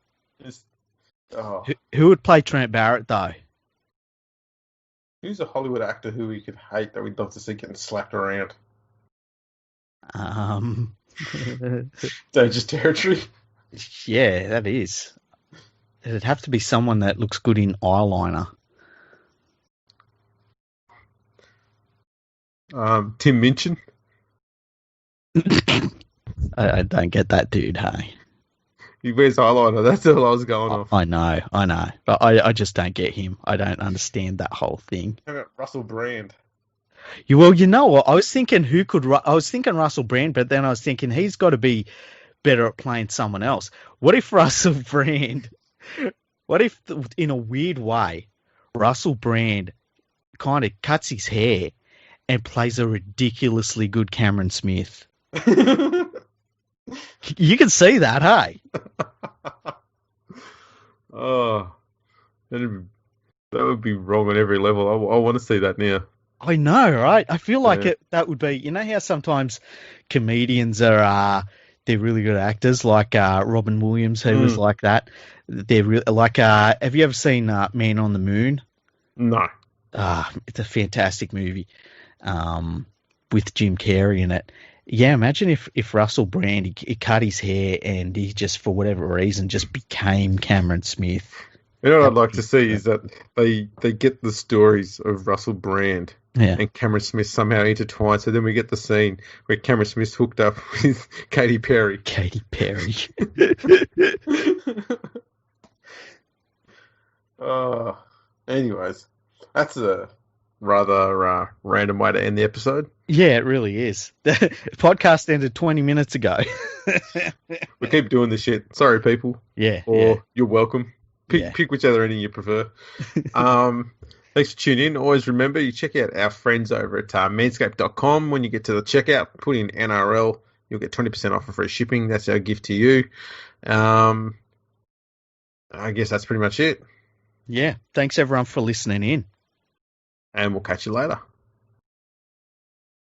Who Who would play Trent Barrett though? Who's a Hollywood actor who we could hate that we'd love to see getting slapped around? Dangerous territory. Yeah, that is. It'd have to be someone that looks good in eyeliner. Tim Minchin. I don't get that dude, hey. He wears eyeliner. That's all I was going off. I know. But I just don't get him. I don't understand that whole thing. How about Russell Brand? Well, you know what? I was thinking Russell Brand, but then I was thinking he's got to be better at playing someone else. What if Russell Brand, in a weird way, Russell Brand kind of cuts his hair and plays a ridiculously good Cameron Smith? You can see that, hey? Oh, that would be wrong on every level. I want to see that now. I know, right? I feel like that would be, how sometimes comedians are, they're really good actors, like Robin Williams, who was like that. They're really, like, have you ever seen Man on the Moon? No. It's a fantastic movie with Jim Carrey in it. Yeah, imagine if Russell Brand, he cut his hair and he just, for whatever reason, just became Cameron Smith. You know what I'd like to see is that they get the stories of Russell Brand and Cameron Smith somehow intertwined. So then we get the scene where Cameron Smith's hooked up with Katy Perry. Anyways, that's a rather random way to end the episode. Yeah, it really is. The podcast ended 20 minutes ago. We keep doing this shit. Sorry, people. Yeah. Or you're welcome. Pick whichever ending you prefer. Thanks for tuning in. Always remember, you check out our friends over at manscaped.com. When you get to the checkout, put in NRL. You'll get 20% off for free shipping. That's our gift to you. I guess that's pretty much it. Yeah. Thanks, everyone, for listening in. And we'll catch you later.